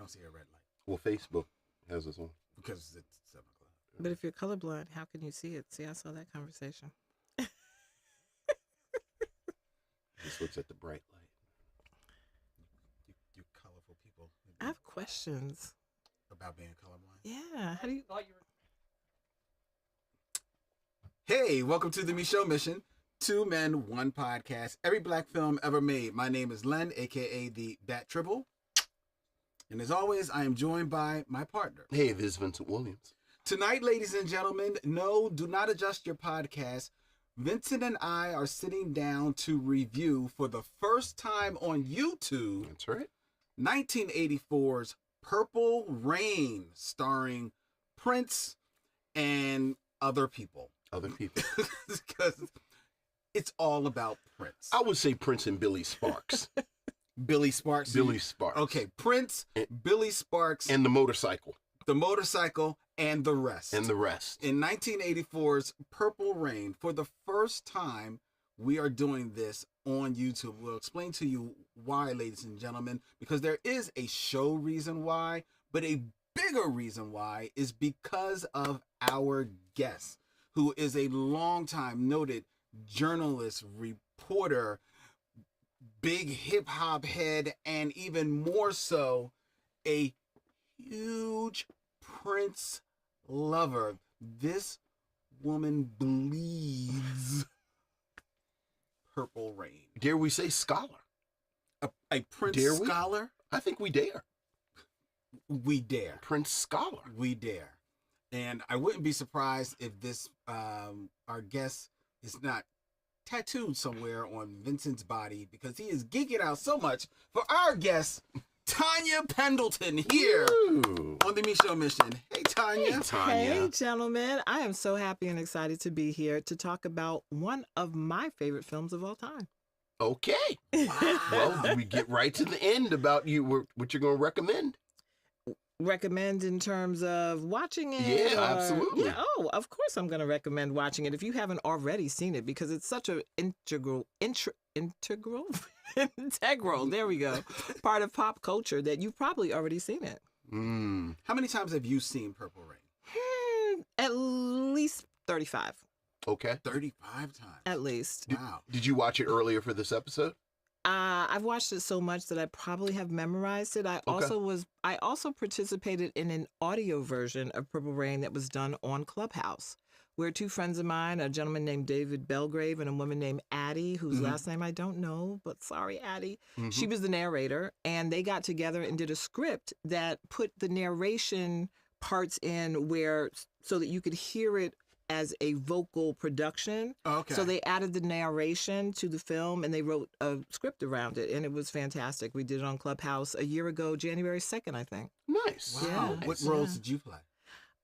don't see a red light. Well, Facebook has its own. Because it's 7 o'clock. But if you're colorblind, how can you see it? See, I saw that conversation. Just looks at the bright light. You colorful people. I have questions. About being colorblind. Yeah. How do you... Hey, welcome to the Micheaux Mission. 2 men, 1 podcast. Every black film ever made. My name is Len, a.k.a. the Bat Tribble. And as always, I am joined by my partner. Hey, this is Vincent Williams. Tonight, ladies and gentlemen, no, do not adjust your podcast. Vincent and I are sitting down to review for the first time on YouTube. That's right. 1984's Purple Rain, starring Prince and other people. Other people. Because it's all about Prince. I would say Prince and Billy Sparks. Billy Sparks? Billy Sparks. Okay, Prince, Billy Sparks. And the motorcycle. The motorcycle and the rest. And the rest. In 1984's Purple Rain, for the first time, we are doing this on YouTube. We'll explain to you why, ladies and gentlemen, because there is a show reason why, but a bigger reason why is because of our guest, who is a longtime noted journalist, reporter, big hip hop head, and even more so, a huge Prince lover. This woman bleeds Purple Rain. Dare we say scholar? A Prince Dare we? scholar? I think we dare. We dare. Prince scholar. We dare. And I wouldn't be surprised if this, our guest is not tattooed somewhere on Vincent's body, because he is geeking out so much for our guest, Tonya Pendleton, here Ooh. on the Micheaux Mission. Hey, Tonya. Hey, Tonya. Hey, gentlemen. I am so happy and excited to be here to talk about one of my favorite films of all time. Okay. Well, we get right to the end about what you're going to recommend. Recommend in terms of watching it? Yeah, absolutely. Yeah, oh, of course I'm going to recommend watching it if you haven't already seen it, because it's such an integral, there we go, part of pop culture that you've probably already seen it. Mm. How many times have you seen Purple Rain? At least 35. Okay. 35 times. At least. Wow. Did you watch it earlier for this episode? I've watched it so much that I probably have memorized it. I also participated in an audio version of Purple Rain that was done on Clubhouse, where 2 friends of mine, a gentleman named David Belgrave and a woman named Addie, whose last name I don't know, but sorry, Addie. Mm-hmm. She was the narrator, and they got together and did a script that put the narration parts in so that you could hear it as a vocal production. Okay. So they added the narration to the film, and they wrote a script around it, and it was fantastic. We did it on Clubhouse a year ago, January 2nd, I think. Nice. Wow. Yeah. What roles did you play?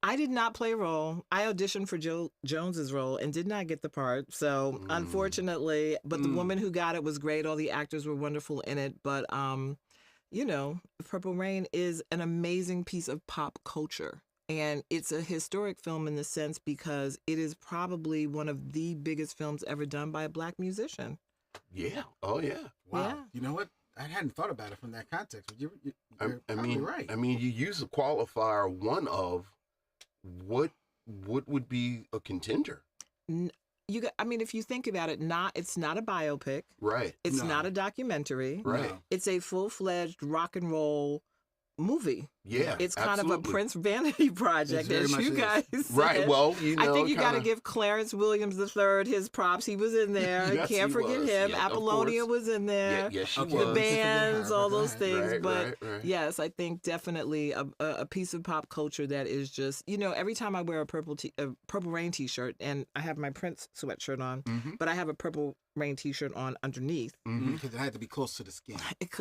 I did not play a role. I auditioned for Joe Jones's role and did not get the part. So unfortunately, but the woman who got it was great. All the actors were wonderful in it. But, Purple Rain is an amazing piece of pop culture. And it's a historic film in the sense because it is probably one of the biggest films ever done by a black musician. Yeah. Oh, yeah. Wow. Yeah. You know what? I hadn't thought about it from that context. But you're I probably mean, right. I mean, you use a qualifier one of what would be a contender. If you think about it, it's not a biopic. Right. It's No. not a documentary. Right. No. It's a full-fledged rock and roll movie. Yeah. It's kind of absolutely. a Prince vanity project, very as much you is. guys said. Right. Well, I think you got to give Clarence Williams III his props. He was in there. Yes, Can't he forget was. him. Yeah, of Apollonia course. was in there. Yes, she Okay. was. The Let's forget bands, her, all but go those ahead. things. Right, but right. yes, I think definitely a piece of pop culture that is just, every time I wear a Purple Rain t-shirt, and I have my Prince sweatshirt on, but I have a Purple Rain t-shirt on underneath. Because it had to be close to the skin.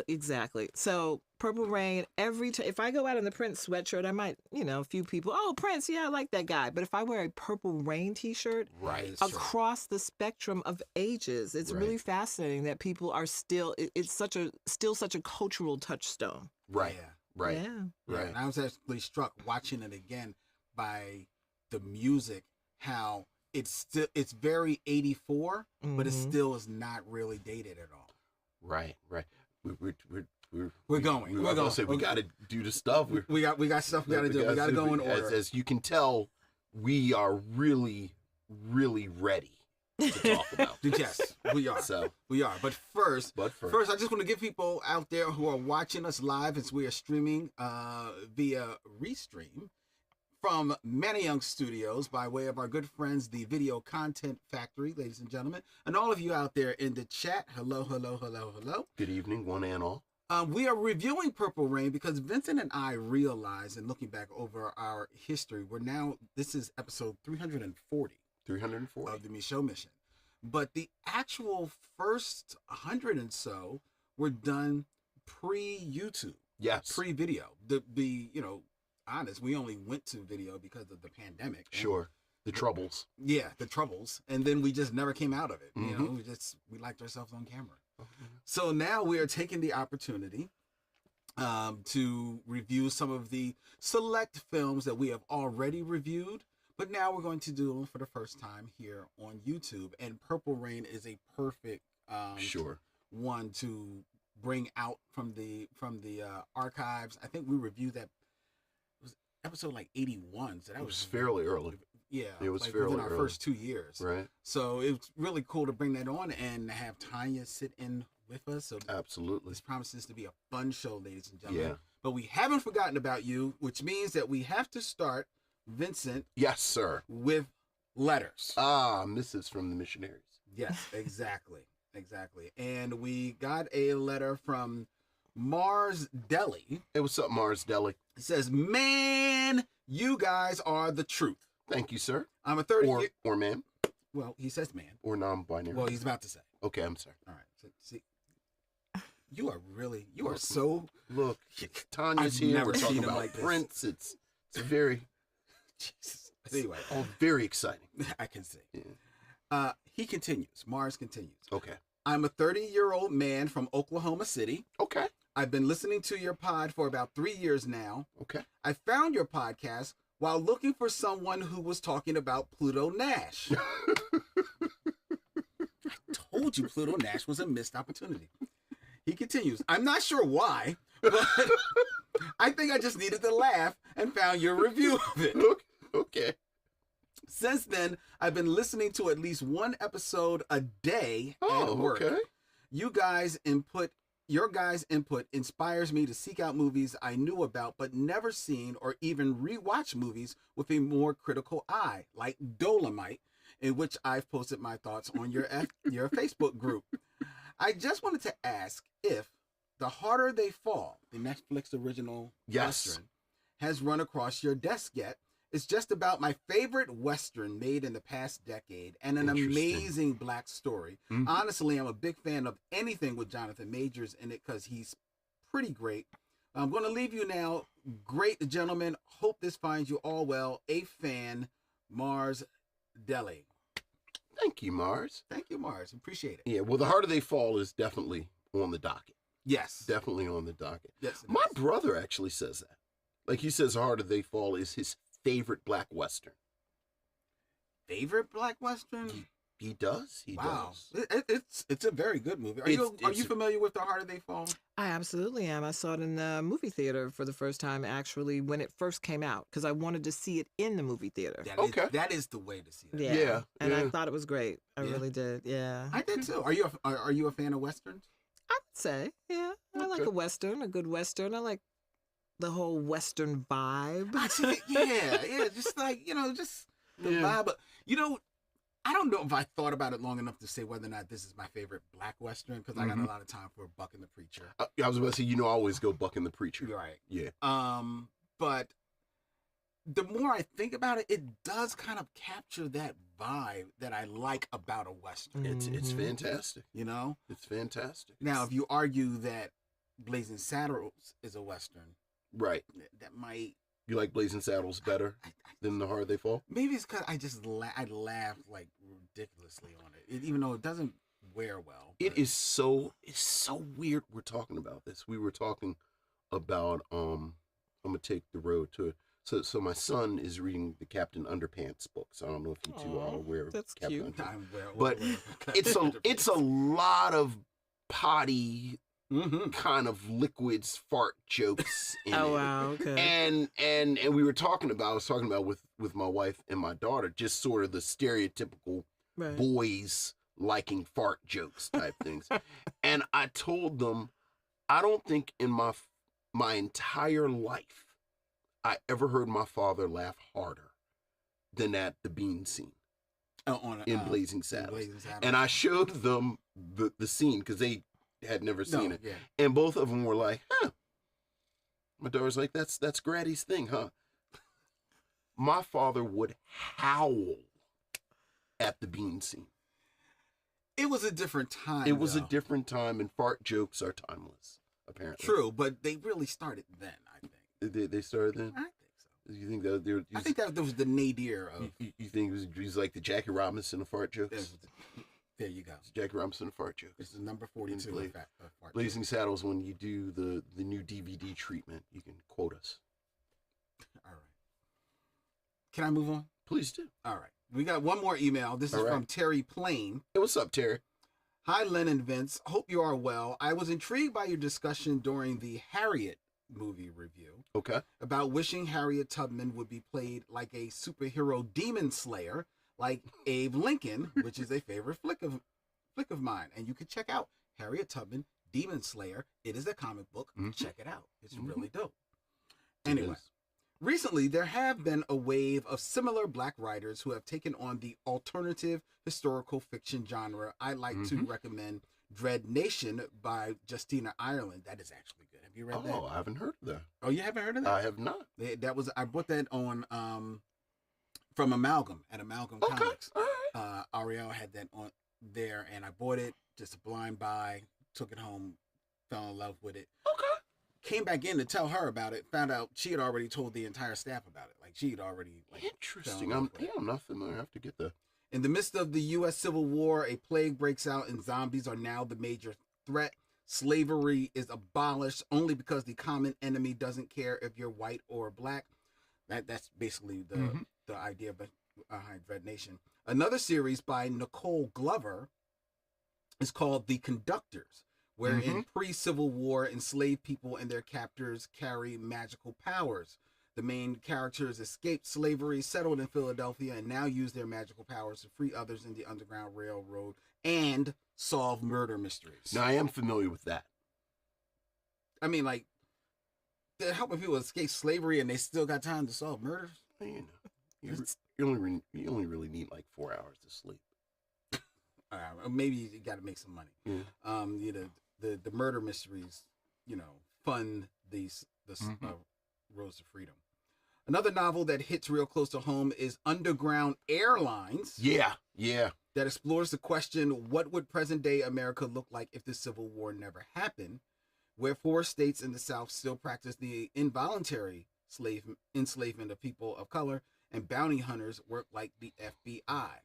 Exactly. So Purple Rain, every time, if I go out in the Prince sweatshirt, I might, a few people, oh, Prince, yeah, I like that guy. But if I wear a Purple Rain t-shirt, Right. It's true. across the spectrum of ages, it's really fascinating that people are still, it's still such a cultural touchstone. Right. Yeah. Right. Yeah. Yeah, Right. and I was actually struck watching it again by the music, how it's very 84, but it Mhm. still is not really dated at all. Right. Right. We're We're going. We're going. Say we got to do the stuff. We got stuff we got to do. We got to go in order. As you can tell, we are really, really ready to talk about. Yes, we are. We are. But first, I just want to give people out there who are watching us live, as we are streaming via Restream from Manayunk Studios by way of our good friends, the Video Content Factory, ladies and gentlemen, and all of you out there in the chat. Hello, hello, hello, hello. Good evening, one and all. We are reviewing Purple Rain because Vincent and I realized, and looking back over our history, this is episode 340. 340 of the Micheaux mission. But the actual first 100 and so were done pre-YouTube. Yes. Pre-video. The honest, we only went to video because of the pandemic. Sure. The troubles. Yeah, the troubles. And then we just never came out of it. Mm-hmm. You know, we liked ourselves on camera. Mm-hmm. So now we are taking the opportunity to review some of the select films that we have already reviewed. But now we're going to do them for the first time here on YouTube. And Purple Rain is a perfect one to bring out from the archives. I think we reviewed that. It was episode like 81. So that was fairly early. Yeah, it was like fairly within our first 2 years. Right. So it was really cool to bring that on and have Tonya sit in with us. So absolutely, this promises to be a fun show, ladies and gentlemen. Yeah. But we haven't forgotten about you, which means that we have to start, Vincent. Yes, sir. With letters. This is from the missionaries. Yes, exactly. Exactly. And we got a letter from Mars Deli. Hey, what's up, Mars Deli? It says, "Man, you guys are the truth." Thank you, sir. I'm a 30 or man. Well, he says man. Or non-binary. Well, he's about to say. Okay, I'm sorry. All right. So, see, you are so. Look, Tanya's here. We're talking about like Prince. It's very. Jesus. Anyway, very exciting. I can see. Yeah. He continues. Mars continues. Okay. I'm a 30-year-old man from Oklahoma City. Okay. I've been listening to your pod for about 3 years now. Okay. I found your podcast while looking for someone who was talking about Pluto Nash. I told you Pluto Nash was a missed opportunity. He continues. I'm not sure why, but I think I just needed to laugh and found your review of it. Okay. Since then, I've been listening to at least one episode a day at work. Okay. Your guys' input inspires me to seek out movies I knew about but never seen, or even rewatch movies with a more critical eye, like Dolomite, in which I've posted my thoughts on your Facebook group. I just wanted to ask if The Harder They Fall, the Netflix original Western, has run across your desk yet. It's just about my favorite Western made in the past decade and an amazing black story. Mm-hmm. Honestly, I'm a big fan of anything with Jonathan Majors in it because he's pretty great. I'm going to leave you now. Great gentlemen. Hope this finds you all well. A fan, Mars Deli. Thank you, Mars. Thank you, Mars. Appreciate it. Yeah, well, The Harder They Fall is definitely on the docket. Yes. Definitely on the docket. Yes. My brother actually says that. Like, he says The Harder They Fall is his favorite black Western. Favorite black Western? He does. He does. It's a very good movie. Are you familiar with The Harder They Fall? I absolutely am. I saw it in the movie theater for the first time, actually, when it first came out, because I wanted to see it in the movie theater. That is the way to see it. Yeah. And I thought it was great. I really did. Yeah. I did too. Are you a fan of Westerns? I would say, yeah. I like a Western, a good Western. I like the whole Western vibe. yeah. Just like, just the vibe. But, I don't know if I thought about it long enough to say whether or not this is my favorite black Western, because I got a lot of time for Buck and the Preacher. I was about to say, I always go Buck and the Preacher. Right. Yeah. But the more I think about it, it does kind of capture that vibe that I like about a Western. It's fantastic. It's fantastic. Now, if you argue that Blazing Saddles is a Western, right, that might... You like Blazing Saddles better than The Harder They Fall? Maybe it's because I laughed like ridiculously on it, even though it doesn't wear well. But... It's so weird we're talking about this. We were talking about I'm gonna take the road to so my son is reading the Captain Underpants books. I don't know if you two are aware of that's Captain cute. Underpants. But it's a lot of potty kind of liquids, fart jokes in Oh it. wow, okay. And we were talking about, I was talking about with my wife and my daughter, just sort of the stereotypical Right. boys liking fart jokes type things. And I told them, I don't think in my entire life I ever heard my father laugh harder than at the bean scene in Blazing Saddles. And I showed them the scene because they had never seen it. Yeah. And both of them were like, huh. My daughter's like, that's Graddy's thing, huh? My father would howl at the bean scene. It was a different time. It was a different time, and fart jokes are timeless, apparently. True, but they really started then, I think. They started then? I think so. You think that I think that was the nadir of... You think it was like the Jackie Robinson of fart jokes? There you go. It's Jackie Robinson of fart jokes. This is number 42 of fart Blazing jokes. Saddles, when you do the new DVD treatment, you can quote us. All right. Can I move on? Please do. All right. We got one more email. This is from Terry Plain. Hey, what's up, Terry? Hi, Len and Vince. Hope you are well. I was intrigued by your discussion during the Harriet movie review. Okay. About wishing Harriet Tubman would be played like a superhero demon slayer, like Abe Lincoln, which is a favorite flick of mine. And you can check out Harriet Tubman, Demon Slayer. It is a comic book. Check it out. It's really dope. Anyway. Recently, there have been a wave of similar Black writers who have taken on the alternative historical fiction genre. I like to recommend Dread Nation by Justina Ireland. That is actually good. Have you read that? Oh, I haven't heard of that. Oh, you haven't heard of that? I have not. I bought that on from Amalgam at Amalgam Comics. All right. Ariel had that on there, and I bought it just a blind buy. Took it home, fell in love with it. Okay. Came back in to tell her about it. Found out she had already told the entire staff about it. Like she had already. Interesting. I'm not familiar. I have to get that. In the midst of the U.S. Civil War, a plague breaks out, and zombies are now the major threat. Slavery is abolished only because the common enemy doesn't care if you're white or black. That's basically the idea behind Dread Nation. Another series by Nicole Glover is called The Conductors, where in pre-Civil War, enslaved people and their captors carry magical powers. The main characters escaped slavery, settled in Philadelphia, and now use their magical powers to free others in the Underground Railroad and solve murder mysteries. Now, I am familiar with that. I mean, like, they're helping people escape slavery and they still got time to solve murders? Well, you only really need like 4 hours to sleep. Maybe you got to make some money. Yeah. The murder mysteries, fund the Roads to Freedom. Another novel that hits real close to home is Underground Airlines. Yeah. That explores the question, what would present-day America look like if the Civil War never happened, where 4 states in the South still practice the involuntary enslavement of people of color, and bounty hunters work like the FBI.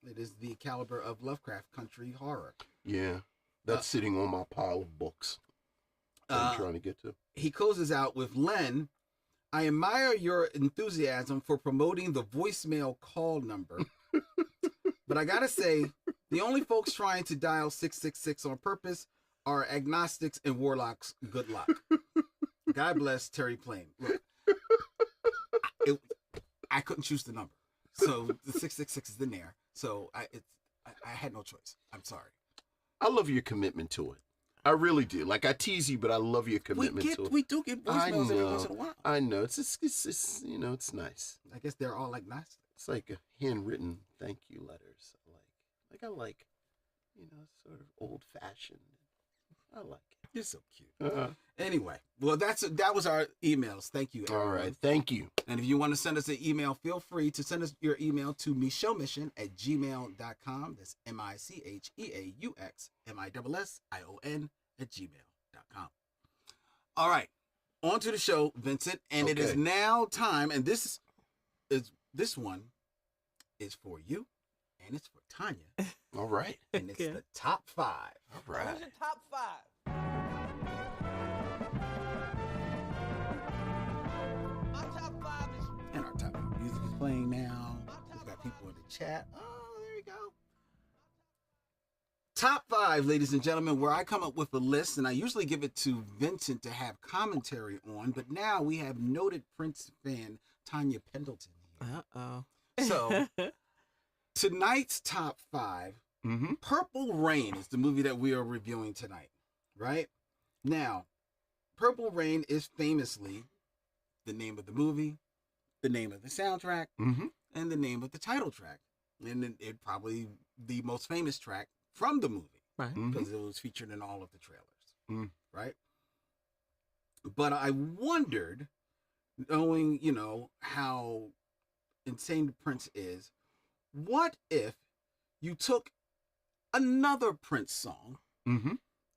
It is the caliber of Lovecraft country horror. Yeah. That's sitting on my pile of books that I'm trying to get to. He closes out with, Len, I admire your enthusiasm for promoting the voicemail call number. But I gotta say, the only folks trying to dial 666 on purpose are agnostics and warlocks. Good luck. God bless Terry Plain. Look, I couldn't choose the number. So the 666 is in there. So I had no choice. I'm sorry. I love your commitment to it. I really do. Like, I tease you, but I love your commitment to it. We do get voicemails every once in a while. I know. It's it's nice. I guess they're all like nice. It's like a handwritten thank you letters. I like, sort of old fashioned. I like it. You're so cute. Anyway, well, that was our emails. Thank you, everyone. All right. Thank you. And if you want to send us an email, feel free to send us your email to micheauxmission@gmail.com. That's MICHEAUX MISSION@gmail.com. All right. On to the show, Vincent. And It is now time, and this one is for you, and it's for Tonya. All right. And it's the top 5. All right. Who's the top 5? My top 5 is... And our top 5 music is playing now. We've got people in the chat. Oh, there you go. Top 5, ladies and gentlemen, where I come up with a list, and I usually give it to Vincent to have commentary on, but now we have noted Prince fan Tonya Pendleton here. Uh-oh. So, tonight's top 5, Purple Rain is the movie that we are reviewing tonight, right? Now, Purple Rain is famously the name of the movie, the name of the soundtrack, and the name of the title track. And it probably the most famous track from the movie, Right. because it was featured in all of the trailers, right? But I wondered, knowing, you know, how insane Prince is, what if you took another Prince song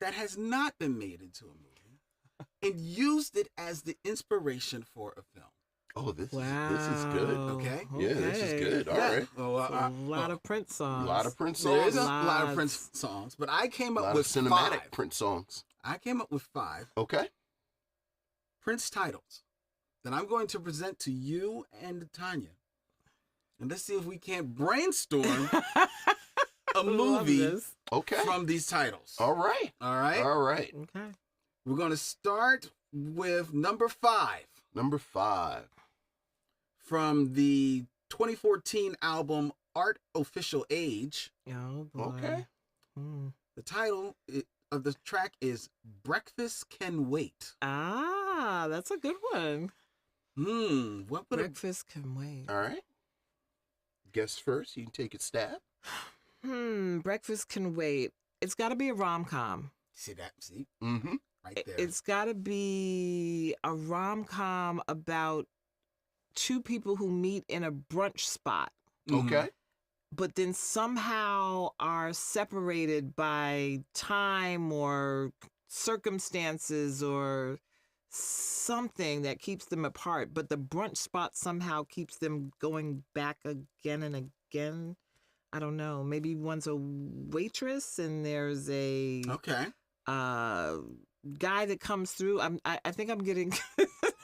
that has not been made into a movie and used it as the inspiration for a film? Oh, this is good. Wow. Okay. Yeah, this is good. All right. Well, A lot of Prince songs. A lot of Prince there's songs. a lot of Lots. Prince songs, but I came A up lot with of cinematic 5. Prince songs. I came up with 5 Okay. Prince titles that I'm going to present to you and Tonya. And let's see if we can't brainstorm a movie Okay. from these titles. All right. All right? All right. Okay. We're going to start with number 5 Number 5. from the 2014 album Art Official Age. Oh, boy. Okay. The title of the track is Breakfast Can Wait. Ah, that's a good one. What would it Breakfast can wait. All right. Guess first. You can take a stab. Breakfast can wait. It's got to be a rom-com. see that? See? Mm-hmm. Right there. It's got to be a rom-com about two people who meet in a brunch spot, Okay. but then somehow are separated by time or circumstances or something that keeps them apart. But the brunch spot somehow keeps them going back again and again. I don't know. Maybe one's a waitress and there's a Okay. guy that comes through. I think I'm getting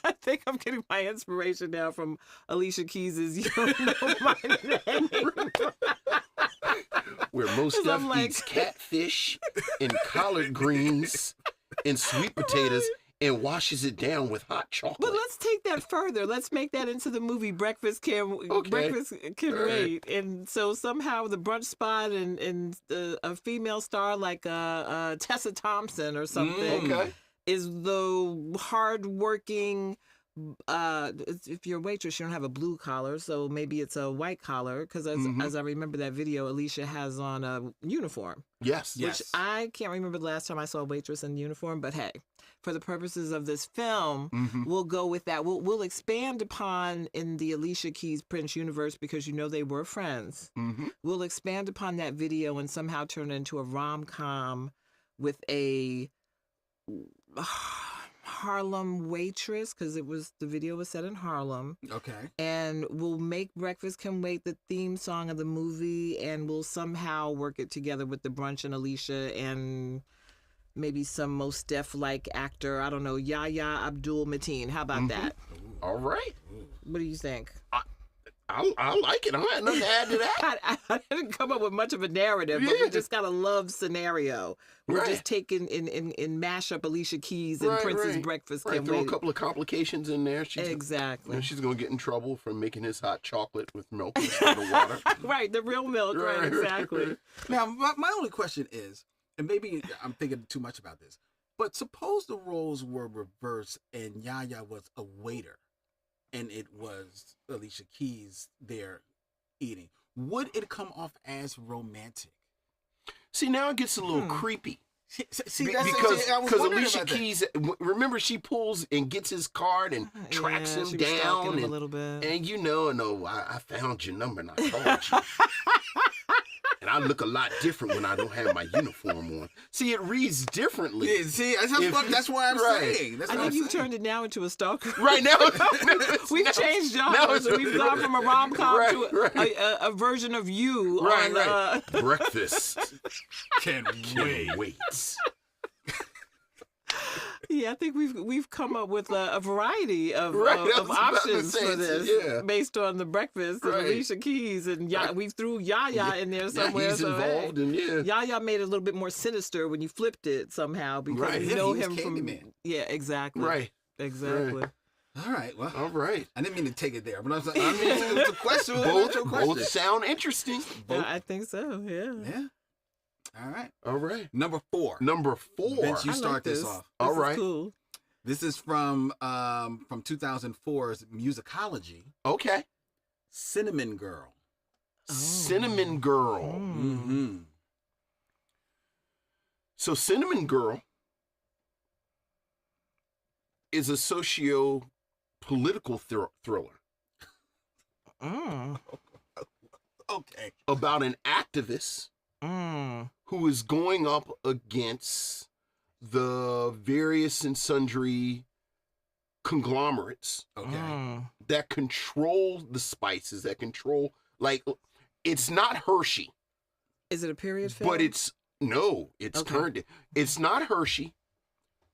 I think I'm getting my inspiration now from Alicia Keys's You Don't Know My Name. Where most 'Cause I'm stuff like- eats catfish and collard greens and sweet potatoes and washes it down with hot chocolate. But let's take that further. Let's make that into the movie Breakfast Can Wait. And so somehow the brunch spot and a female star like Tessa Thompson or something Okay. is the hardworking. If you're a waitress, you don't have a blue collar, so maybe it's a white collar. Because as I remember that video, Alicia has on a uniform. Yes. Yes. Which I can't remember the last time I saw a waitress in uniform, but hey, for the purposes of this film, we'll go with that. We'll expand upon in the Alicia Keys Prince universe because you know they were friends. We'll expand upon that video and somehow turn it into a rom-com with a Harlem waitress because the video was set in Harlem. Okay. And we'll make Breakfast Can Wait the theme song of the movie, and we'll somehow work it together with the brunch and Alicia and maybe some Mos Def-like actor. I don't know, Yahya Abdul Mateen. How about that? All right. What do you think? I like it. I had nothing to add to that. I didn't come up with much of a narrative, but we just got a love scenario. We're Right. just taking and mash up Alicia Keys and Prince's Breakfast Can Throw Wait. a couple of complications in there. Exactly. She's going to get in trouble for making his hot chocolate with milk instead of water. Right, the real milk, right, exactly. Now, my only question is, and maybe I'm thinking too much about this, but suppose the roles were reversed and Yahya was a waiter and it was Alicia Keys there eating. Would it come off as romantic? See, now it gets a little creepy. See, Because I was wondering Alicia about that. Keys, remember, she pulls and gets his card and tracks Yeah, him she was stalking down. him a little bit. And you know, I found your number and I called you. And I look a lot different when I don't have my uniform on. See, it reads differently. Yeah, see, that's why I'm saying. That's I what think I'm you saying. turned it now into a stalker. Right now, We've changed now genres. it's- And we've gone from a rom-com Right, to right. a version of you Right, on right. Breakfast Can't can wait. Yeah, I think we've come up with a variety of Right, I of was about to options say, for this, yeah. based on The Breakfast and Right. Alicia Keys, and we threw Yaya in there somewhere. Yeah, he's so, hey, involved, and yeah. Yaya made it a little bit more sinister when you flipped it somehow, because Right. we Yeah, know he was him from Candyman. Yeah, exactly. Right. Exactly. All right. Well, All right. I didn't mean to take it there, but I was like, I mean, it's a question. It's a question. Both sound interesting. Yeah, I think so. Yeah. Yeah. All right. All right. Number 4. Number 4. Vince, you I like start this off. This All is right. cool. This is from 2004's Musicology, Okay. Cinnamon Girl. Cinnamon Girl. Mm-hmm. So Cinnamon Girl is a socio-political thriller Mm. Okay. about an activist Mm. who is going up against the various and sundry conglomerates Okay. Mm. that control the spices, that control, like, it's not Hershey, Is it a period film? but it's Okay. current. It's not Hershey,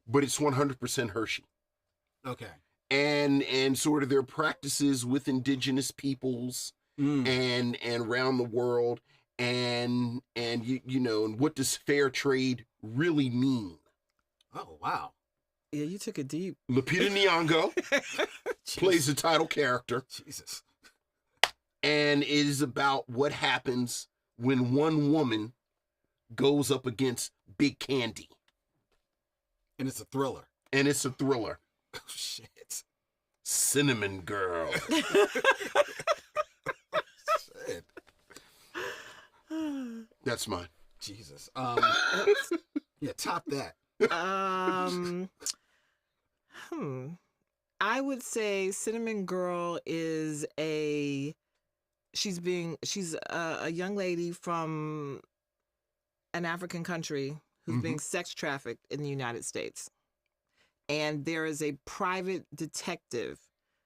but it's 100% Hershey. Okay. And sort of their practices with indigenous peoples Mm. and around the world, and you know, and what does fair trade really mean? Oh, wow. Yeah, you took it deep. Lupita Nyong'o plays the title character, Jesus. and it is about what happens when one woman goes up against Big Candy, And it's a thriller. and it's a thriller. Oh, shit. Cinnamon Girl. Shit. That's mine. Jesus. Yeah, top that. I would say Cinnamon Girl is she's a young lady from an African country who's being sex trafficked in the United States. And there is a private detective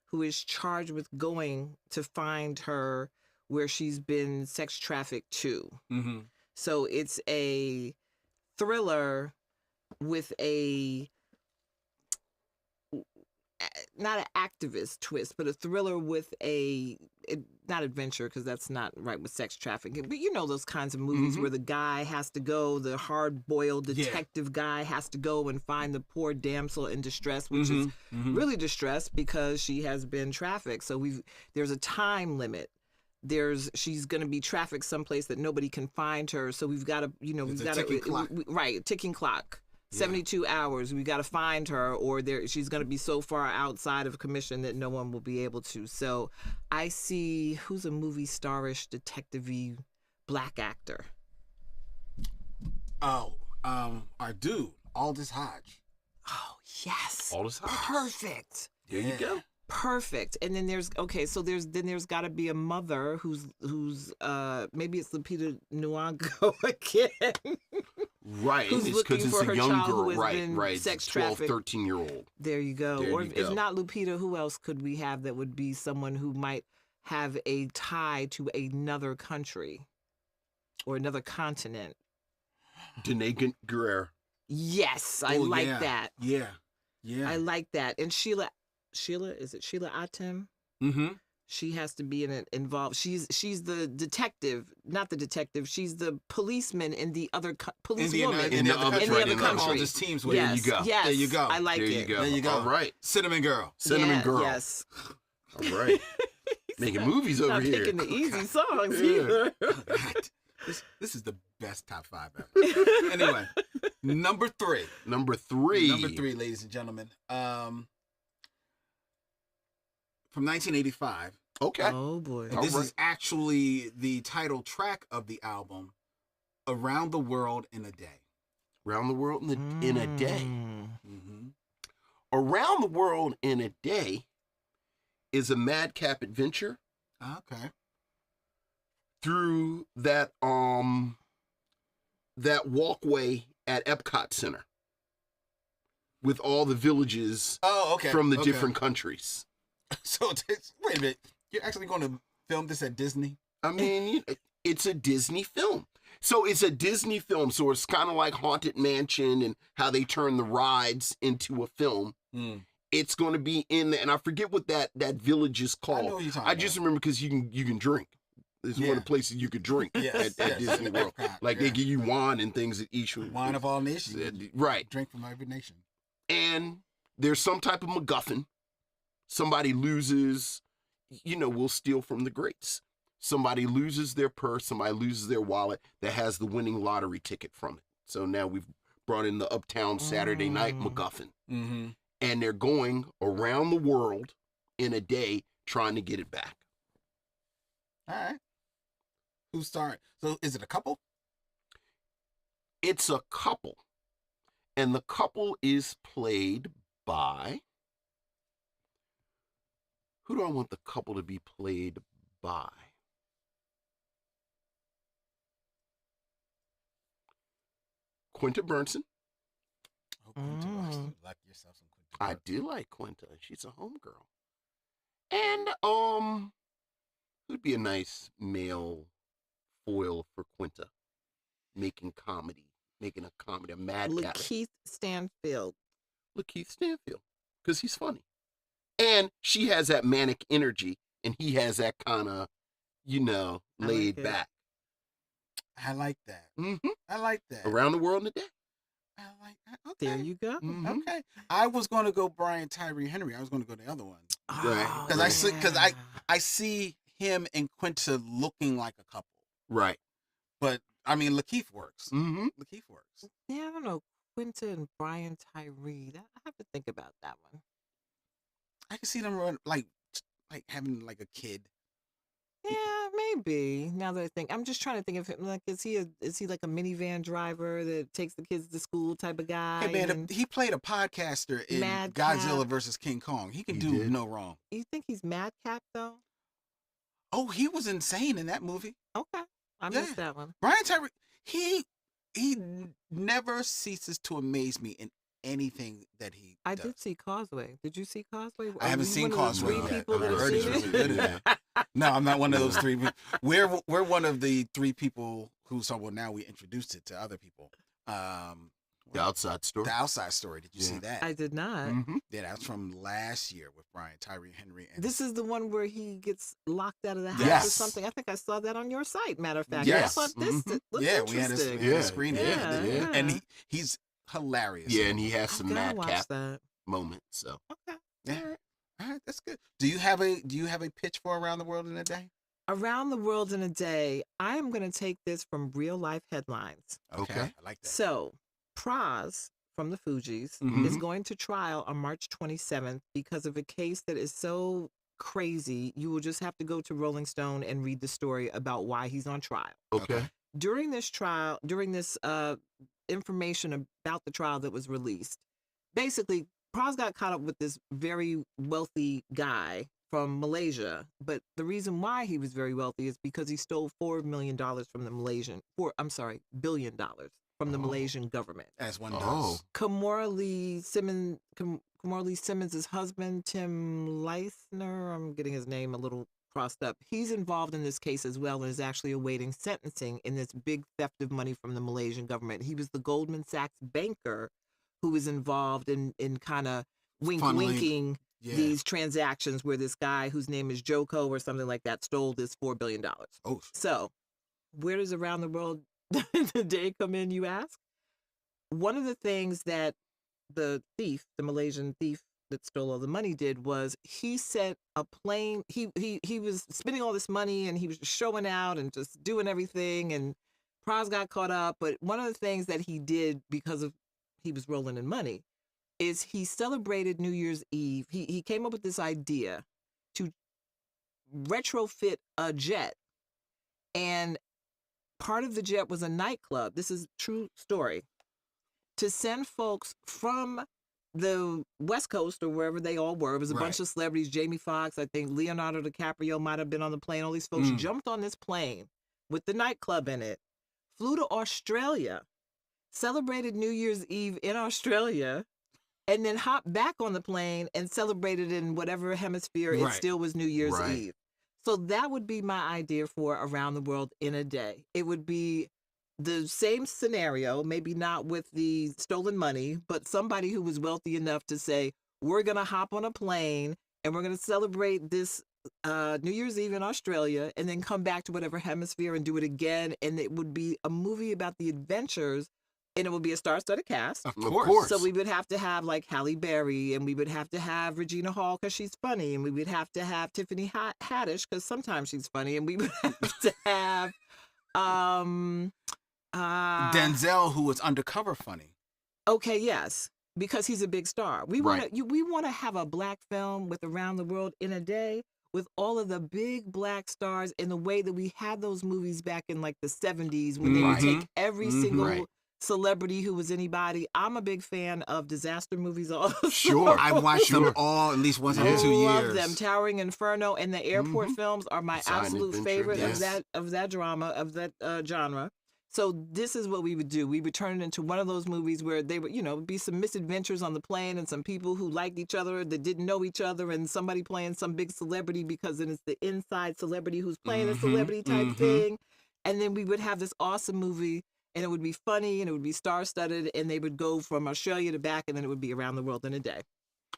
who is charged with going to find her where she's been sex trafficked to. Mm-hmm. So it's a thriller with not an activist twist, but a thriller with not adventure, because that's not right with sex trafficking, but you know those kinds of movies where the guy has to go, the hard-boiled detective guy has to go and find the poor damsel in distress, which is really distressed because she has been trafficked. So there's a time limit. She's going to be trafficked someplace that nobody can find her. So we've got to, ticking clock. Right, ticking clock. 72 hours. We got to find her, or she's going to be so far outside of commission that no one will be able to. So I see, who's a movie starish, detective-y black actor? Oh, our dude, Aldous Hodge. Oh, yes. Aldous Hodge. Perfect. There you go. Perfect. And then there's got to be a mother who's maybe it's Lupita Nyong'o again. Right, Who's it's looking because for it's her a young child girl, who has right, been right. sex It's 12, trafficked. 13-year-old. There you go. There Or you if go. not Lupita, who else could we have that would be someone who might have a tie to another country or another continent? Danae Guerrero. Yes, I Oh, like yeah. that. Yeah. Yeah. I like that. And Sheila, is it Sheila Atem? Mm-hmm. She has to be involved. She's the detective, not the detective. She's the policeman in the other policewoman in the other country. All just teams with Yes, There you go. yes, There you go. I like There it. you go. There you go. All right. Cinnamon Girl. Cinnamon Girl. Yes. All right. Making movies over Not here. picking the easy songs Yeah. either. God, this is the best top 5 ever. Anyway, number 3. Number 3. Number 3, ladies and gentlemen. From 1985. Okay. Oh boy. And this All right. is actually the title track of the album, Around the World in a Day. Around the World in a Day. Mm-hmm. Around the World in a Day is a madcap adventure Okay. through that walkway at Epcot Center with all the villages Oh, okay. from the Okay. different countries. So, wait a minute. You're actually going to film this at Disney? I mean, it's a Disney film. So it's a Disney film, so it's kind of like Haunted Mansion and how they turn the rides into a film. It's going to be in there, and I forget what that village is I called. know what you're talking I just remember because you can drink. It's one of the places you could drink Yes, at Disney World. Like they give you wine and things at each wine of all nations. Right. Drink from every nation. And there's some type of MacGuffin. Somebody loses, we'll steal from the greats. Somebody loses their purse, somebody loses their wallet that has the winning lottery ticket from it. So now we've brought in the Uptown Saturday Night MacGuffin. Mm-hmm. And they're going around the world in a day trying to get it back. All right. Who's starting? So is it a couple? It's a couple. And the couple is played by... Who do I want the couple to be played by? Quinta Burnson. Oh, Quinta. You like yourself some Quinta. I do like Quinta. She's a homegirl. And who'd be a nice male foil for Quinta? Making a comedy, a madcap. Lakeith Stanfield. Lakeith Stanfield, because he's funny. And she has that manic energy, and he has that kind of, laid back. I like that. Mm-hmm. I like that. Around the world in a day. I like that. Okay. There you go. Mm-hmm. Okay. I was going to go Brian Tyree Henry. I was going to go the other one. Right. Because I see him and Quinta looking like a couple. Right. But I mean, Lakeith works. Mm-hmm. Lakeith works. Yeah, I don't know. Quinta and Brian Tyree. I have to think about that one. I can see them run like having like a kid. Yeah, maybe. Now that I think, I'm just trying to think of him. Like, is he like a minivan driver that takes the kids to school type of guy? Hey man, he played a podcaster in Madcap. Godzilla versus King Kong. He can He do did. no wrong. You think he's Madcap though? Oh, he was insane in that movie. Okay, I missed that one. Brian Tyree, he never ceases to amaze me in anything that he I does. did see Causeway. Did you see Causeway? I haven't seen Causeway Three yet. people I that heard have it's seen really it? good in that. No, I'm not one of those three. We're one of the three people who saw. Well, now we introduced it to other people. The Outside Story. The Outside Story. Did you see that? I did not. Mm-hmm. Yeah, that's from last year with Brian Tyree Henry. And This is the one where he gets locked out of the house or Yes. something. I think I saw that on your site. Matter of fact, Yes. I thought this Mhm. looks yeah, we had interesting. a screen. Yeah, yeah. And he's hilarious. Yeah, and he has I some gotta watch madcap that. moments. So Okay. Yeah. All right, that's good. Do you have a pitch for Around the World in a Day? Around the World in a Day, I am going to take this from real life headlines. Okay. I like that. So, Praz from the Fugees Mhm. is going to trial on March 27th because of a case that is so crazy. You will just have to go to Rolling Stone and read the story about why he's on trial. okay. During this trial, during this information about the trial that was released, basically, Praz got caught up with this very wealthy guy from Malaysia. But the reason why he was very wealthy is because he stole $4 million from the $billion from the Malaysian government. As one Oh. does. Kamora Lee Simmons' husband, Tim Leithner, I'm getting his name a little crossed up. He's involved in this case as well and is actually awaiting sentencing in this big theft of money from the Malaysian government. He was the Goldman Sachs banker who was involved in kind of winking Yeah. these transactions where this guy whose name is Joko or something like that stole this $4 billion. Oh, So, where does Around the World Today come in, you ask? One of the things that the Malaysian thief that stole all the money did was he sent a plane. He was spending all this money and he was just showing out and just doing everything. And Praz got caught up. But one of the things that he did because of he was rolling in money is he celebrated New Year's Eve. He came up with this idea to retrofit a jet, and part of the jet was a nightclub. This is a true story. To send folks from the West Coast or wherever they all were. It was a bunch of celebrities. Jamie Foxx, I think Leonardo DiCaprio might have been on the plane. All these folks jumped on this plane with the nightclub in it, flew to Australia, celebrated New Year's Eve in Australia, and then hopped back on the plane and celebrated in whatever hemisphere it still was New Year's Eve. So that would be my idea for Around the World in a Day. It would be the same scenario, maybe not with the stolen money, but somebody who was wealthy enough to say, we're going to hop on a plane and we're going to celebrate this New Year's Eve in Australia and then come back to whatever hemisphere and do it again. And it would be a movie about the adventures, and it would be a star-studded cast. Of Of course. course. So we would have to have like Halle Berry, and we would have to have Regina Hall because she's funny, and we would have to have Tiffany Haddish because sometimes she's funny, and we would have to have Denzel, who was undercover funny. okay, yes, because he's a big star. We Right. want to we want to have a black film with Around the World in a Day with all of the big black stars in the way that we had those movies back in like the 70s when they would Mhm. take every Mhm. single Right. celebrity who was anybody. I'm a big fan of disaster movies also. Sure. I've watched them Sure. all at least once I every 2 love years. them. Towering Inferno and the airport films are my Silent absolute Adventure, favorite yes. of that drama, of that genre. So this is what we would do. We would turn it into one of those movies where they would, be some misadventures on the plane and some people who liked each other that didn't know each other, and somebody playing some big celebrity because then it's the inside celebrity who's playing a Mhm, celebrity type mhm. thing. And then we would have this awesome movie, and it would be funny and it would be star-studded, and they would go from Australia to back, and then it would be Around the World in a Day.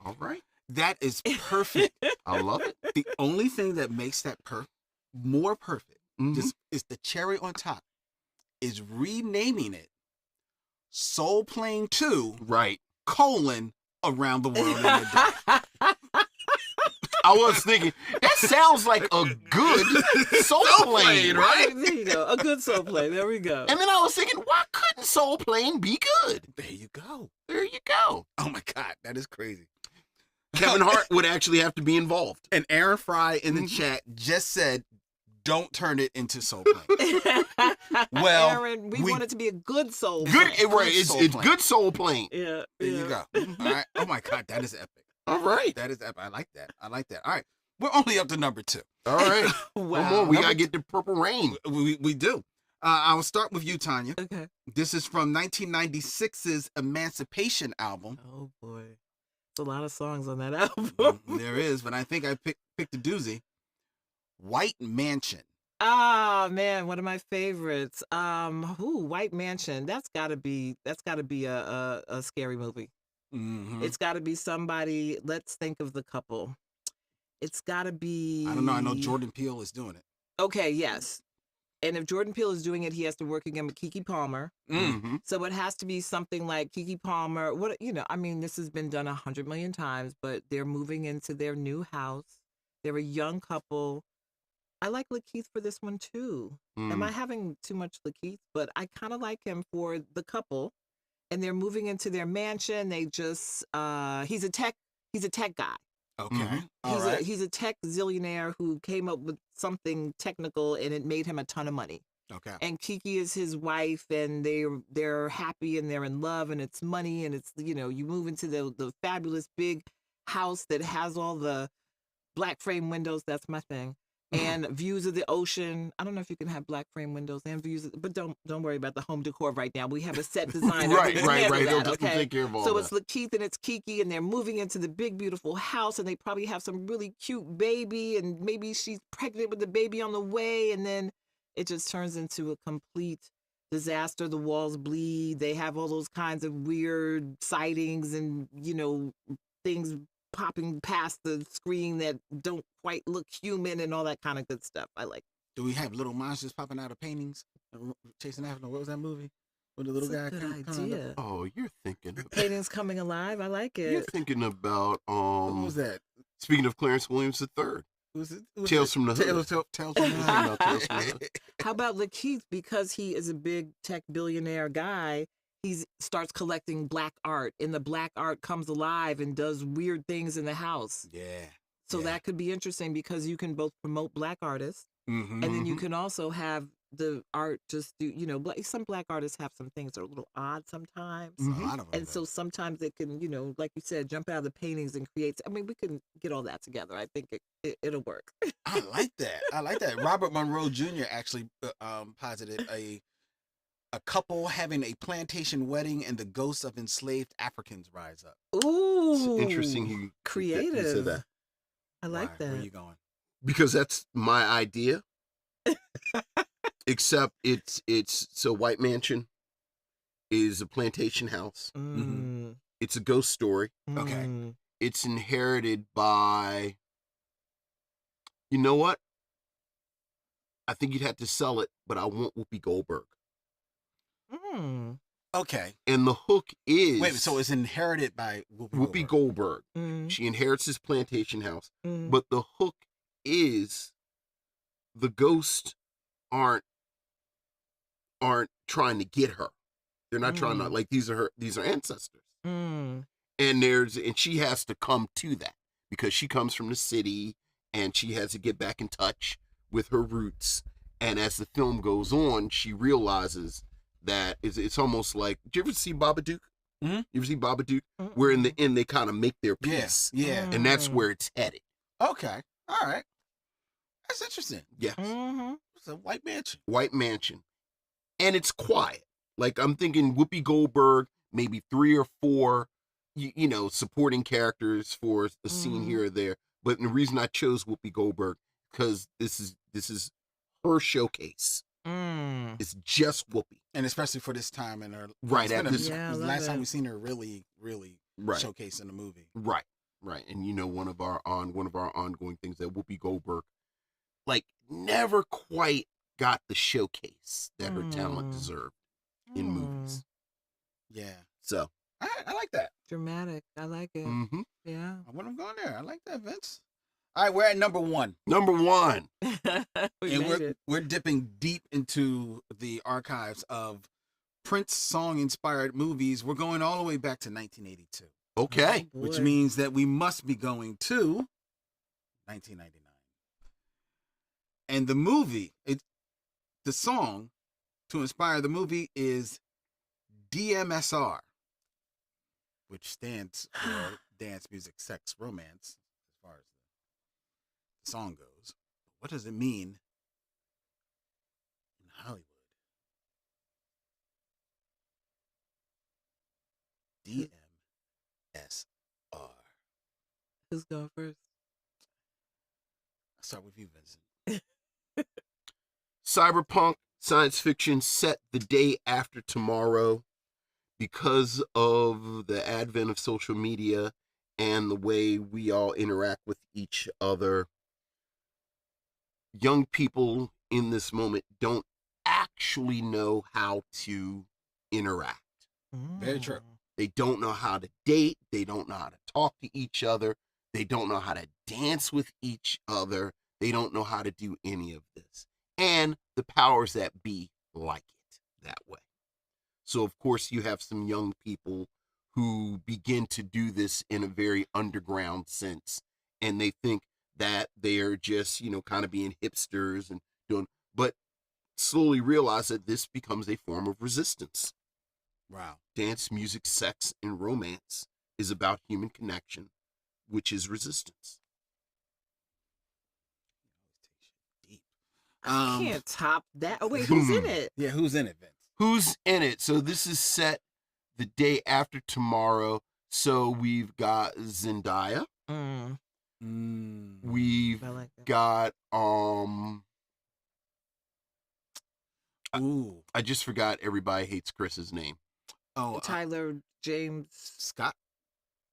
All right. That is perfect. I love it. The only thing that makes that more perfect Mhm. just is the cherry on top is renaming it Soul Plane 2 Right. Around the World in a Day. I was thinking, that sounds like a good Soul Plane, right? There you go. A good soul play. There we go. And then I was thinking, why couldn't Soul Plane be good? There you go. There you go. Oh my God, that is crazy. Kevin Hart would actually have to be involved. And Aaron Fry in the Mhm. chat just said, don't turn it into Soul Plane. Well, Aaron, we we- want it to be a good soul Good, play. right? It's Soul it's Plane. good Soul Plane. Yeah. There you go. All right. Oh my God, that is epic. All right, That is epic. I like that. I like that. All right. We're only up to number 2. all right. Wow. Come on, we Number gotta get the Purple Rain. We do. I'll start with you, Tonya. Okay. This is from 1996's Emancipation album. Oh boy. There's a lot of songs on that album. There is, but I think I picked a doozy. White Mansion. Ah man, one of my favorites. White Mansion. That's gotta be a scary movie. Mhm. It's gotta be somebody. Let's think of the couple. It's gotta be I don't know. I know Jordan Peele is doing it. Okay, yes. And if Jordan Peele is doing it, he has to work again with Keke Palmer. Mhm. So it has to be something like Keke Palmer. This has been done 100 million times, but they're moving into their new house. They're a young couple. I like Lakeith for this one too. Am I having too much Lakeith? But I kind of like him for the couple, and they're moving into their mansion. They just he's a tech guy. Okay. Mhm. All right. He's a tech zillionaire who came up with something technical, and it made him a ton of money. Okay. And Kiki is his wife, and they're happy and they're in love, and it's money, and it's you move into the fabulous big house that has all the black frame windows. That's my thing. And views of the ocean. I don't know if you can have black frame windows and but don't worry about the home decor right now. We have a set designer. Right, who can right, handle right. that, They'll okay? take care of all So that. it's Lakeith and it's Kiki, and they're moving into the big, beautiful house, and they probably have some really cute baby, and maybe she's pregnant with the baby on the way, and then it just turns into a complete disaster. The walls bleed. They have all those kinds of weird sightings and, things popping past the screen that don't quite look human and all that kind of good stuff. I like Do we have little monsters popping out of paintings, chasing after them? What was that movie? With the little That's guy. a good coming idea. Oh, you're thinking. Paintings coming alive. I like You're it. thinking about What was that? Speaking of Clarence Williams III, Was it? Was Tales it- from the Hood. Tales from the About Tales Hood. from the Hood. How about Lakeith? Because he is a big tech billionaire guy, he starts collecting black art, and the black art comes alive and does weird things in the house. Yeah. So Yeah. that could be interesting because you can both promote black artists, Mm-hmm. and then you can also have the art just do, some black artists have some things that are a little odd sometimes. A lot of them. And so sometimes it can, like you said, jump out of the paintings and create. I mean, we can get all that together. I think it'll work. I like that. I like that. Robert Monroe Jr. actually posited a couple having a plantation wedding and the ghosts of enslaved Africans rise up. Ooh, It's interesting he creative. said that. I like Why? that. Where you going? Because that's my idea. Except it's so White Mansion is a plantation house. Mm. It's a ghost story. Okay. Mm. It's inherited by, you know what? I think you'd have to sell it, but I want Whoopi Goldberg. Mm. Okay. And the hook is Wait, so it's inherited by Whoopi Goldberg. Mm. She inherits this plantation house, Mm. but the hook is the ghosts aren't trying to get her. They're not trying to, like, these are ancestors. Mm. And she has to come to that because she comes from the city and she has to get back in touch with her roots. And as the film goes on, she realizes that it's almost like, did you ever see Babadook? Mhm. You ever see Babadook? Where in the end they kind of make their peace. Yeah. And that's where it's headed. Okay. All right. That's interesting. Yes. Mm-hmm. It's a White Mansion. White Mansion. And it's quiet. Like, I'm thinking Whoopi Goldberg, maybe 3 or 4, you know, supporting characters for a scene here or there. But the reason I chose Whoopi Goldberg, because this is her showcase. Mm. It's just Whoopi. And especially for this time in her. Right, It's been at a- this- Yeah, I the love last time it. we seen her really, really Right. showcase in the movie. Right. And you know, one of our ongoing things that Whoopi Goldberg, like, never quite got the showcase that her talent deserved in movies. Yeah. So, I like that. Dramatic. I like it. mm-hmm. Yeah. I want them going there. I like that, Vince. All right, we're at number 1. Number 1. we And made it. we're dipping deep into the archives of Prince song-inspired movies. We're going all the way back to 1982, Okay. Oh, which boy. means that we must be going to 1999. And the movie, the song to inspire the movie is DMSR, which stands for Dance Music Sex Romance, as far as the song goes. What does it mean in Hollywood? DMSR. Who's going first? I'll start with you, Vincent. Cyberpunk science fiction set the day after tomorrow because of the advent of social media and the way we all interact with each other. Young people in this moment don't actually know how to interact. Very true. They don't know how to date. They don't know how to talk to each other. They don't know how to dance with each other. They don't know how to do any of this. And the powers that be like it that way. So, of course, you have some young people who begin to do this in a very underground sense. And they think that they're just, you know, kind of being hipsters and doing, but slowly realize that this becomes a form of resistance. Wow. Dance, music, sex, and romance is about human connection, which is resistance. Deep. I can't top that. Oh, wait, who's in it? Yeah, who's in it, Vince? Who's in it? So this is set the day after tomorrow. So we've got Zendaya. Mm. We've I like that. got Ooh. I just forgot Everybody Hates Chris's name. Oh, Tyler James Scott.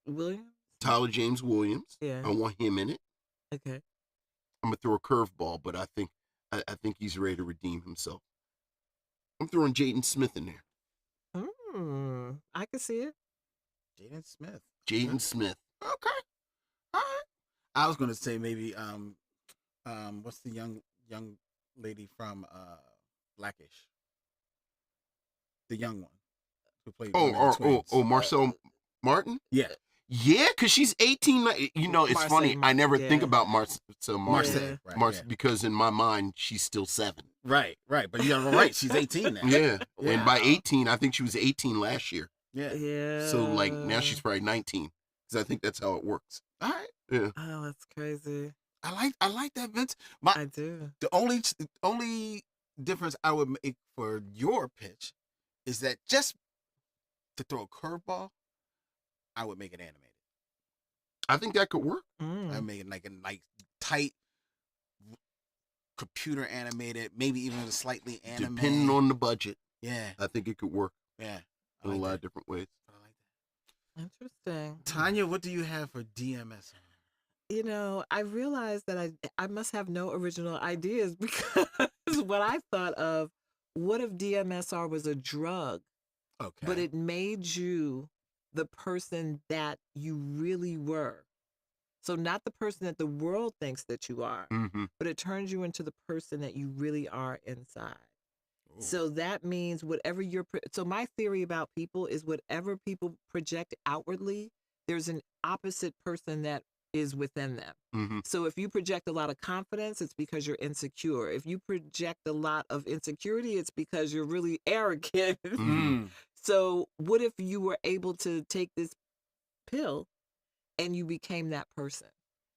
Williams? Tyler James Williams. Yeah. I want him in it. Okay. I'm gonna throw a curveball, but I think he's ready to redeem himself. I'm throwing Jaden Smith in there. I can see it. Jaden Smith. Jaden Smith. Okay. All right. I was gonna say maybe what's the young lady from Blackish? The young one who played one of the twins. Marcel Martin? Yeah. Yeah, because she's 18. You know, it's Marcel funny. I never yeah. think about Marcel Martin. Marcel. Right. Marcel, because in my mind, she's still 7. Right. But you're right. She's 18 now. Yeah. Yeah. And by 18, I think she was 18 last year. Yeah. Yeah. So, like, now she's probably 19. Because I think that's how it works. All right. Yeah. Oh, that's crazy. I like that, Vince. I do. The only difference I would make for your pitch is that just to throw a curveball, I would make it animated. I think that could work. I make it like a nice tight computer animated, maybe even a slightly anime. Depending on the budget, Yeah, I think it could work yeah. in a lot of different ways. I like Interesting. that. Tonya, what do you have for DMS? You know, I realized that I must have no original ideas because what I thought of, what if DMSR was a drug, Okay. but it made you the person that you really were. So not the person that the world thinks that you are, Mm-hmm. but it turns you into the person that you really are inside. Ooh. So that means whatever so my theory about people is whatever people project outwardly, there's an opposite person that is within them. Mm-hmm. So if you project a lot of confidence, it's because you're insecure. If you project a lot of insecurity, it's because you're really arrogant. Mm. So what if you were able to take this pill and you became that person?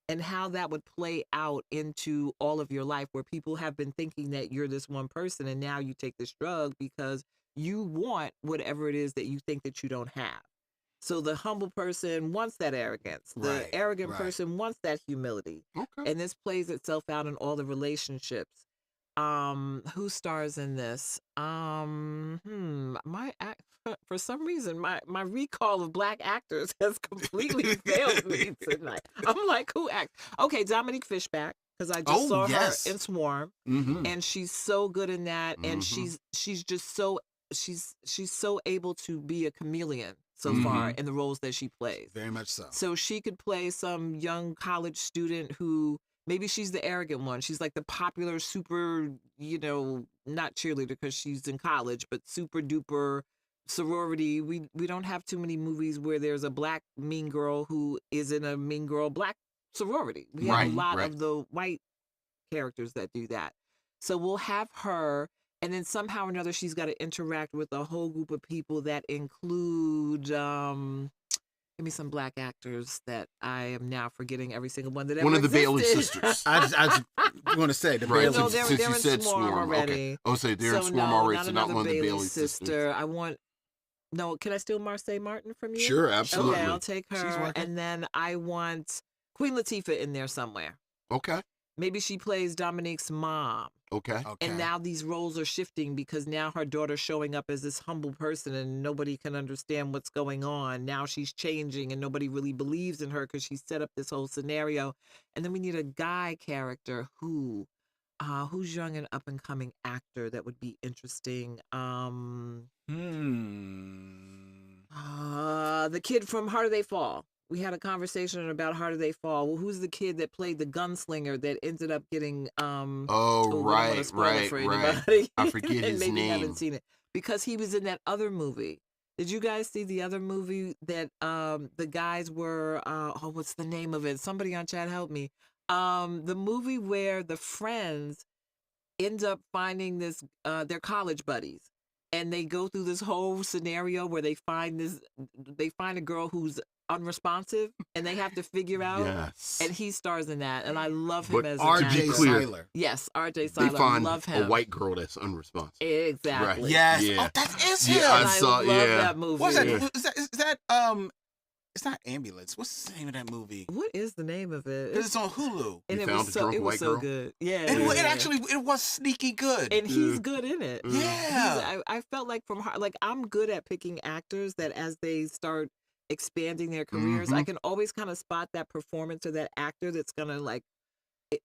And how that would play out into all of your life, where people have been thinking that you're this one person and now you take this drug because you want whatever it is that you think that you don't have. So the humble person wants that arrogance. The Right, arrogant right. person wants that humility. Okay. And this plays itself out in all the relationships. Who stars in this? For some reason, my recall of Black actors has completely failed me tonight. I'm like, who act? Okay, Dominique Fishback, because I just saw yes. her in Swarm, Mm-hmm. and she's so good in that, and Mhm. she's just so she's so able to be a chameleon so Mhm. far in the roles that she plays. Very much so. So she could play some young college student who maybe she's the arrogant one. She's like the popular super, not cheerleader because she's in college, but super duper sorority. We don't have too many movies where there's a Black mean girl who is in a mean girl Black sorority. We have Right, a lot right. of the white characters that do that. So we'll have her, and then somehow or another she's got to interact with a whole group of people that include give me some Black actors that I am now forgetting every single one that ever One of the Bailey existed. sisters. I just want to say the Right, Bailey No, since they're you in said Swarm Swarm. already. Okay. Oh, so they're in So Swarm no, already, not so not another one of the Bailey Bailey sisters. sister. I want. No, can I steal Marseille Martin from you? Sure, absolutely. Okay, I'll take She's her, working. and then I want Queen Latifah in there somewhere. Okay. Maybe she plays Dominique's mom. Okay. Okay. And now these roles are shifting because now her daughter's showing up as this humble person and nobody can understand what's going on. Now she's changing and nobody really believes in her because she set up this whole scenario. And then we need a guy character who's young and up and coming actor that would be interesting. The kid from How Do They Fall? We had a conversation about How Do They Fall. Well, who's the kid that played the gunslinger that ended up getting we don't wanna right, spoil it right, for right. anybody. I forget and his maybe name. haven't seen it because he was in that other movie. Did you guys see the other movie that the guys were what's the name of it? Somebody on chat help me. The movie where the friends end up finding this their college buddies, and they go through this whole scenario where they find a girl who's unresponsive and they have to figure out. Yes. And he stars in that, and I love him But as R.J. an actor. clear, Seiler. Yes, R.J. They Seiler. find Love a him. white girl that's unresponsive. Exactly. Right. Yes. Yeah. Oh, that is him. Yeah, I And saw- love yeah. that movie. What's that? Yeah. Is that it's not Ambulance. What's the name of that movie? What is the name of it? Because it's on Hulu. And You it found was a so drunk it was white so girl? good. Yeah. And yeah, it yeah. actually it was sneaky good. And he's good in it. Yeah. I felt like I'm good at picking actors that as they start expanding their careers, I can always kind of spot that performance or that actor that's gonna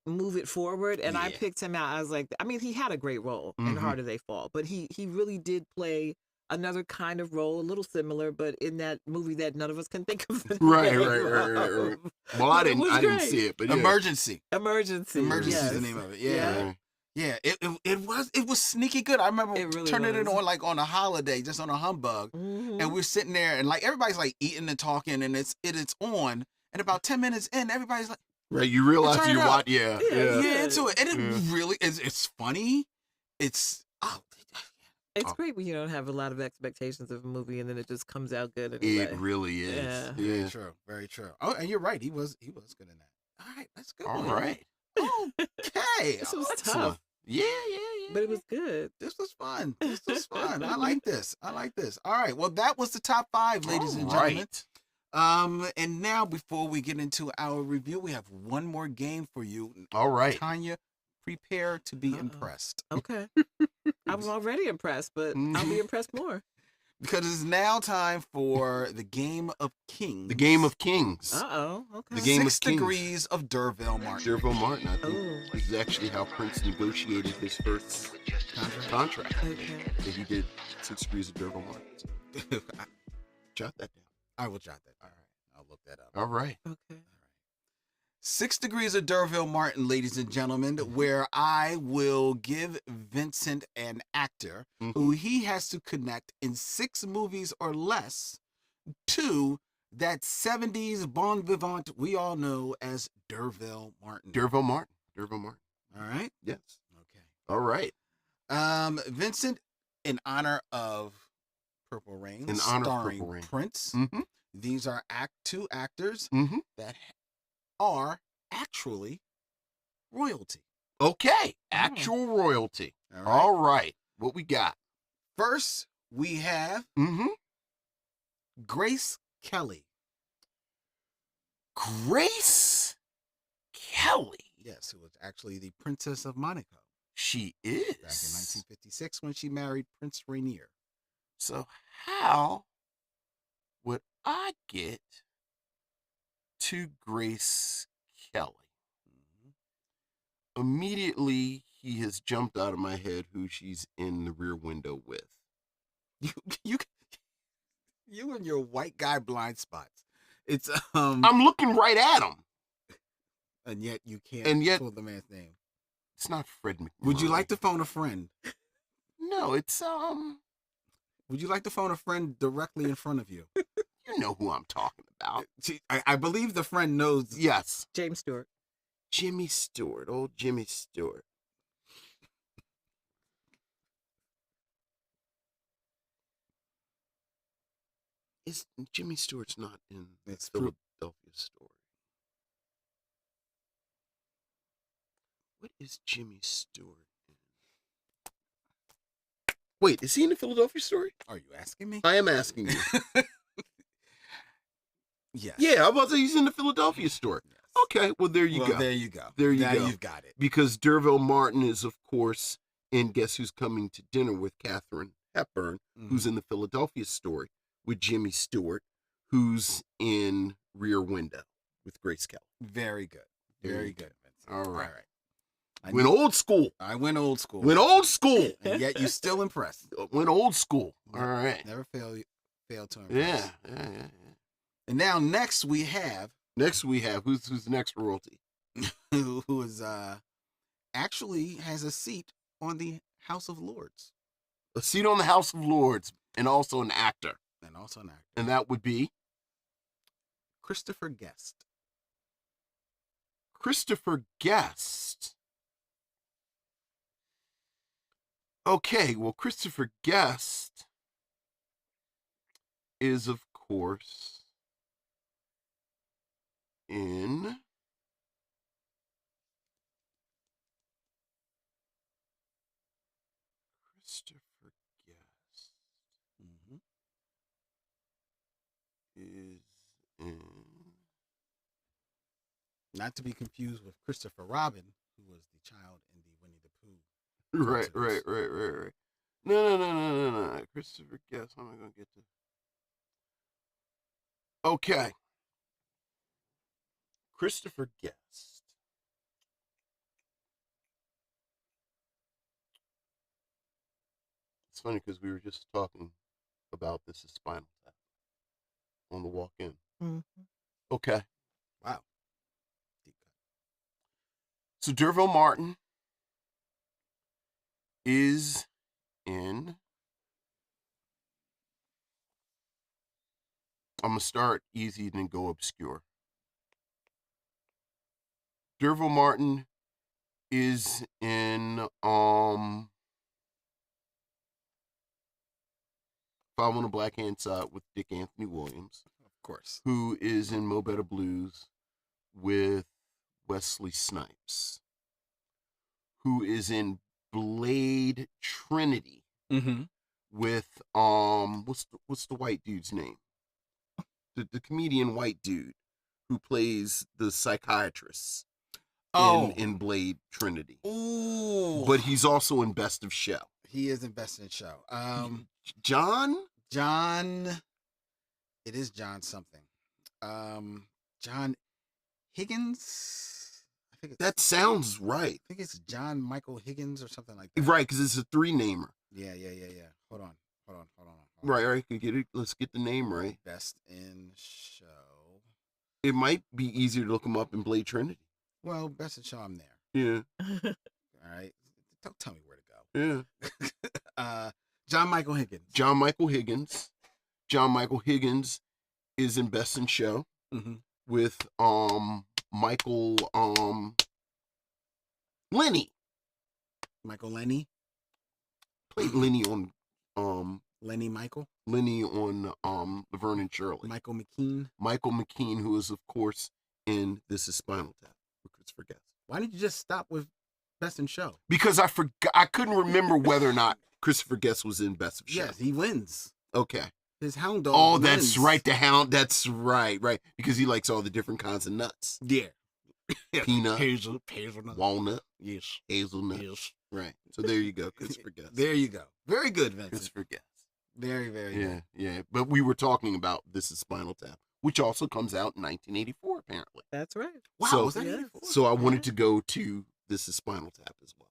move it forward. And I Yeah. picked him out. I was like, I mean, he had a great role in Mhm. How Do They Fall, but he really did play another kind of role, a little similar, but in that movie that none of us can think of. The Right, name right. of. Well, I But it didn't was I didn't great. see it, but yeah. Emergency. Emergency. Emergency is yes. the name of it. Yeah. Yeah. Yeah. It was sneaky good. I remember It really turning it was. on like on a holiday, just on a humbug. Mhm. And we're sitting there and like everybody's like eating and talking and it's on. And about 10 minutes in, everybody's like, Right, you realize Turn you it up. watch, yeah. yeah, into it. And it Yeah. really is, it's funny. It's, It's great when you don't have a lot of expectations of a movie and then it just comes out good. It Anyway. really is. Yeah. very Yeah. true. Very true. Oh, and you're right. He was good in that. All right. That's good. All right. Okay. This was Excellent. tough, Yeah, yeah. but it was good. This was fun. This was fun. I like this. I like this. All right. Well, that was the top 5, ladies and gentlemen. And now before we get into our review, we have one more game for you. All right. Tonya, prepare to be impressed. Okay. I'm already impressed, but I'll be impressed more. Because it's now time for the Game of Kings. The Game of Kings. Uh-oh. Okay. The Game of 6 Kings. Degrees of D'Urville Martin. D'Urville Martin, I think, Ooh. this is actually how Prince negotiated his first contract. Okay. That he did 6 Degrees of D'Urville Martin. Jot that down. I will jot that. All right. I'll look that up. All right. Okay. 6 Degrees of D'Urville Martin, ladies and gentlemen, where I will give Vincent an actor who he has to connect in 6 movies or less to that 70s bon vivant we all know as D'Urville Martin. D'Urville Martin. D'Urville Martin. All right? Yes. Okay. All right. Vincent, in honor of Purple Rain, In honor of starring Purple Rain. Prince, these are two actors that are actually royalty. Okay. Actual royalty. All right. All right. What we got? First, we have Grace Kelly. Grace Kelly. Yes, who was actually the Princess of Monaco She is. back in 1956 when she married Prince Rainier. So how would I get to Grace Kelly? Immediately, he has jumped out of my head who she's in the rear window with. You and your white guy blind spots. It's I'm looking right at him. and yet you can't And yet- pull the man's name. It's not Fred McMurray. Would you like to phone a friend? No, it's Would you like to phone a friend directly in front of you? you know who I'm talking about. I believe the friend knows. Yes, James Stewart. Jimmy Stewart, old Jimmy Stewart. Is Jimmy Stewart's not in It's true. Philadelphia Story? What is Jimmy Stewart in? Wait, is he in the Philadelphia Story? Are you asking me? I am asking you. Yes. Yeah, I'm about to say he's in the Philadelphia Story. Yes. Okay, well, there you Well, go. there you go. There you now go. You've got it. Because D'Urville Martin is, of course, in Guess Who's Coming to Dinner with Katharine Hepburn, who's in the Philadelphia Story, with Jimmy Stewart, who's in Rear Window with Grace Kelly. Very good. There Very you good. Vincent. All right. I Went old school. I went old school. Went old school. And yet you still impressed. Went old school. All right. Never fail to impress. Yeah. And now next we have Next we have, who's the next royalty? who is actually has a seat on the House of Lords. A seat on the House of Lords, and also an actor. And also an actor. And that would be Christopher Guest. Christopher Guest. Okay, well, Christopher Guest is, of course, in Christopher Guest is in Not to be confused with Christopher Robin, who was the child in the Winnie the Pooh. right. No. Christopher Guest. How am I going to get to? Okay. Christopher Guest. It's funny because we were just talking about this as Spinal Tap on the walk in. Okay. Wow. Deep cut. So D'Urville Martin is in. I'm going to start easy and then go obscure. D'Urville Martin is in Five on the Black Hand Side with Dick Anthony Williams, Of course. who is in Mo Better Blues with Wesley Snipes, who is in Blade Trinity with what's the white dude's name? The comedian white dude who plays the psychiatrist. in Blade Trinity. Ooh. But he's also in Best of Show. He is in Best in Show. John? It is John something. John Higgins? I think That sounds right. I think it's John Michael Higgins or something like that. Right, because it's a 3-namer. Yeah. Hold on. Right. Let's get the name right. Best in Show. It might be easier to look him up in Blade Trinity. Well, Best in Show, I'm there. Yeah. All right. Don't tell me where to go. Yeah. John Michael Higgins. John Michael Higgins is in Best in Show with Michael Lenny. Michael Lenny. Played Lenny on Lenny Michael. Lenny on Laverne and Shirley. Michael McKean, who is of course in This Is Spinal Tap with Christopher Guest. Why did you just stop with Best in Show? Because I forgot. I couldn't remember whether or not Christopher Guest was in Best of Show. Yes, he wins. Okay. His hound dog. Oh, wins. that's right. The hound. That's right. Because he likes all the different kinds of nuts. Yeah. Peanut, hazelnut, walnut, yes, hazelnut. yes. Right. So there you go, Christopher Guest. There you go. Very good, Vincent. Christopher Guest. Very good. Yeah. But we were talking about This Is Spinal Tap, which also comes out in 1984, apparently. That's right. Wow. So, Was that yeah. 84? So I wanted to go to This Is Spinal Tap as well.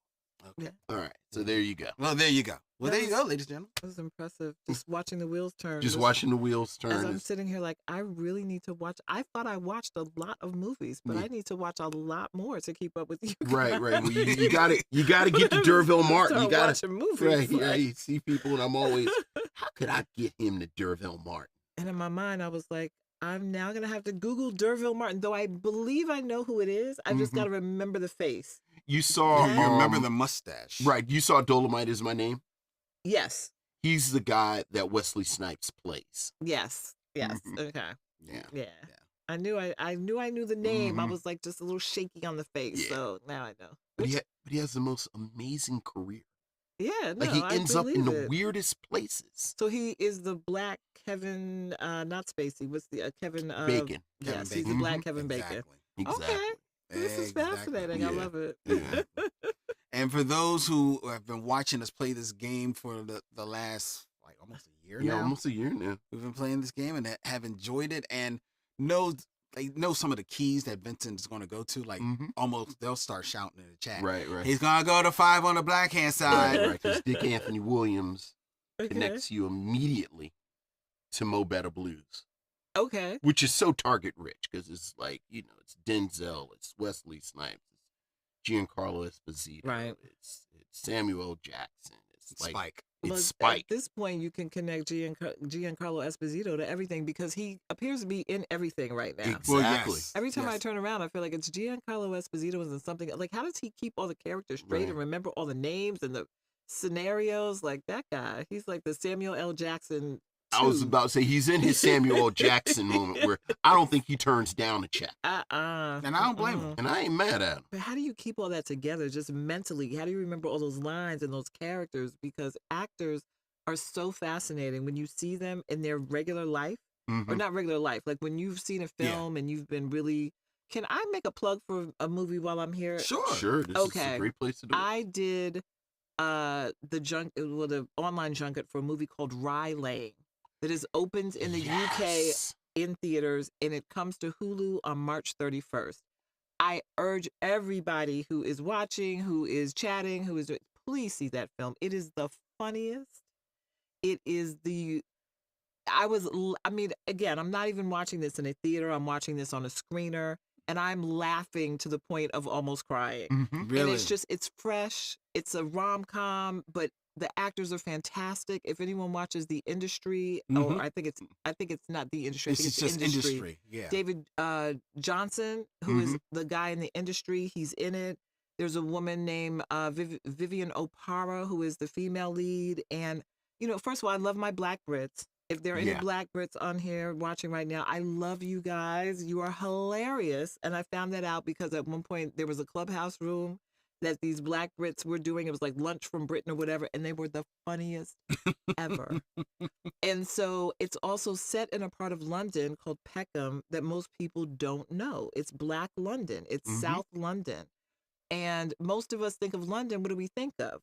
Okay. All right. So there you go. Well, there you go. Well, there you go, ladies and gentlemen. It was impressive. Just watching the wheels turn. Just watching the wheels turn. As I'm sitting here, like, I really need to watch. I thought I watched a lot of movies, but I need to watch a lot more to keep up with you. Right. Well, you got to get to D'Urville Martin. You got to watching movies. Right. like- Yeah. You see people, and I'm always, how could I get him to D'Urville Martin? And in my mind, I was like, I'm now gonna have to Google D'Urville Martin, though I believe I know who it is. I just got to remember the face. You saw. You remember the mustache, Right. You saw Dolomite Is My Name. Yes. He's the guy that Wesley Snipes plays. Yes. Okay. Yeah. I knew I knew the name. I was like just a little shaky on the face. Yeah. So now I know. But he has the most amazing career. Yeah, no, Like he I ends up in the believe it. weirdest places. So he is the black Kevin, not Spacey. What's the Kevin Bacon. Yes, Kevin he's the Bacon. black Kevin Bacon. Exactly. Okay, this is Exactly. fascinating. I Yeah. love it. Yeah. And for those who have been watching us play this game for the last like almost a year Yeah, now, almost a year now. we've been playing this game and have enjoyed it and know some of the keys that Vincent is going to go to. Like almost they'll start shouting in the chat. Right. He's gonna go to 5 on the black hand side. Right. Because Dick Anthony Williams Okay. connects you immediately to Mo Better Blues, Okay. which is so target rich because it's like, it's Denzel, it's Wesley Snipes, it's Giancarlo Esposito, Right. it's Samuel L. Jackson, it's like Spike. it's Well, Spike. At this point, you can connect Giancarlo Esposito to everything because he appears to be in everything right now. Exactly. Well, yes. Every time I Yes. turn around, I feel like it's Giancarlo Esposito is in something. Like, how does he keep all the characters straight and remember all the names and the scenarios? Like that guy, he's like the Samuel L. Jackson. I was about to say he's in his Samuel L. Jackson moment where I don't think he turns down a check, And I don't blame him. and I ain't mad at him. But how do you keep all that together just mentally? How do you remember all those lines and those characters? Because actors are so fascinating when you see them in their regular life, or not regular life, like when you've seen a film and you've been really. Can I make a plug for a movie while I'm here? Sure, this is a great place to do it. I did the online junket for a movie called Rye Lane that opens in the UK in theaters, and it comes to Hulu on March 31st. I urge everybody who is watching, who is chatting, please see that film. It is the funniest. It is again, I'm not even watching this in a theater. I'm watching this on a screener, and I'm laughing to the point of almost crying. Really? And it's fresh. It's a rom-com, but the actors are fantastic. If anyone watches The Industry, or I think it's not The Industry. I think It's just The Industry. industry. Yeah. David Johnson, who is the guy in The Industry, he's in it. There's a woman named Vivian Opara, who is the female lead. And, first of all, I love my Black Brits. If there are any Black Brits on here watching right now, I love you guys. You are hilarious. And I found that out because at one point there was a Clubhouse room that these Black Brits were doing. It was like Lunch from Britain or whatever, and they were the funniest ever. And so it's also set in a part of London called Peckham that most people don't know. It's Black London. It's South London. And most of us think of London, what do we think of?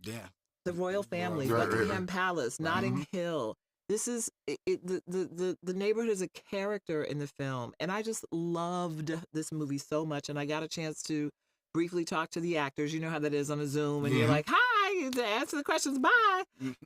Yeah. The royal family, Right, Buckingham Palace, Notting Hill. This is the neighborhood is a character in the film, and I just loved this movie so much. And I got a chance to briefly talk to the actors. You know how that is on a Zoom, and you're like, "Hi," to answer the questions, bye.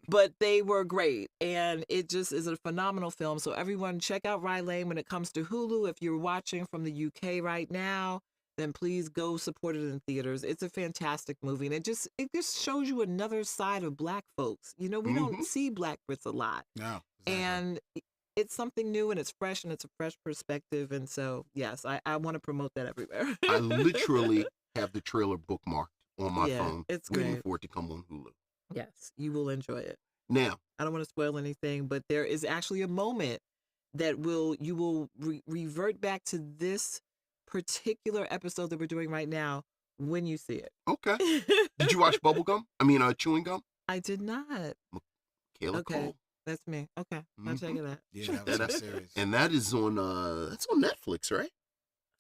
But they were great, and it just is a phenomenal film. So everyone, check out Rye Lane when it comes to Hulu. If you're watching from the UK right now, then please go support it in theaters. It's a fantastic movie, and it just shows you another side of Black folks. You know, we don't see Black Brits a lot. No. Exactly. And it's something new, and it's fresh, and it's a fresh perspective. And so, yes, I want to promote that everywhere. I literally have the trailer bookmarked on my phone. It's waiting great. for it to come on Hulu. Yes, you will enjoy it. Now, I don't want to spoil anything, but there is actually a moment that you will revert back to this particular episode that we're doing right now when you see it. okay. Did you watch Bubblegum? I mean, Chewing Gum? I did not. Kayla Okay. Cole. That's me. Okay, I'll check it out. Yeah, that was a series. And that is on, that's on Netflix, right?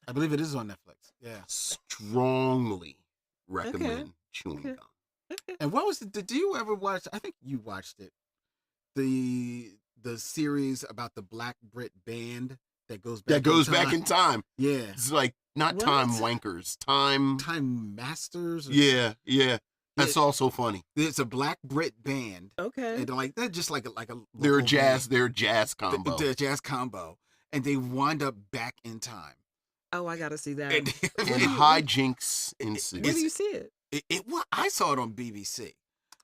I believe it is on Netflix. Yeah. Strongly recommend Chewing Okay. Gum. And what was it? Did you ever watch? I think you watched it. The series about the Black Brit band that goes back in time. Yeah. It's like not What? time wankers, time Masters. Or Yeah. That's Yeah. also funny. It's a Black Brit band. Okay. And like they're just like a They're a local jazz band. combo. They're a jazz combo, and they wind up back in time. Oh, I gotta see that. And And hijinks ensues. Where do you see it? I saw it on BBC,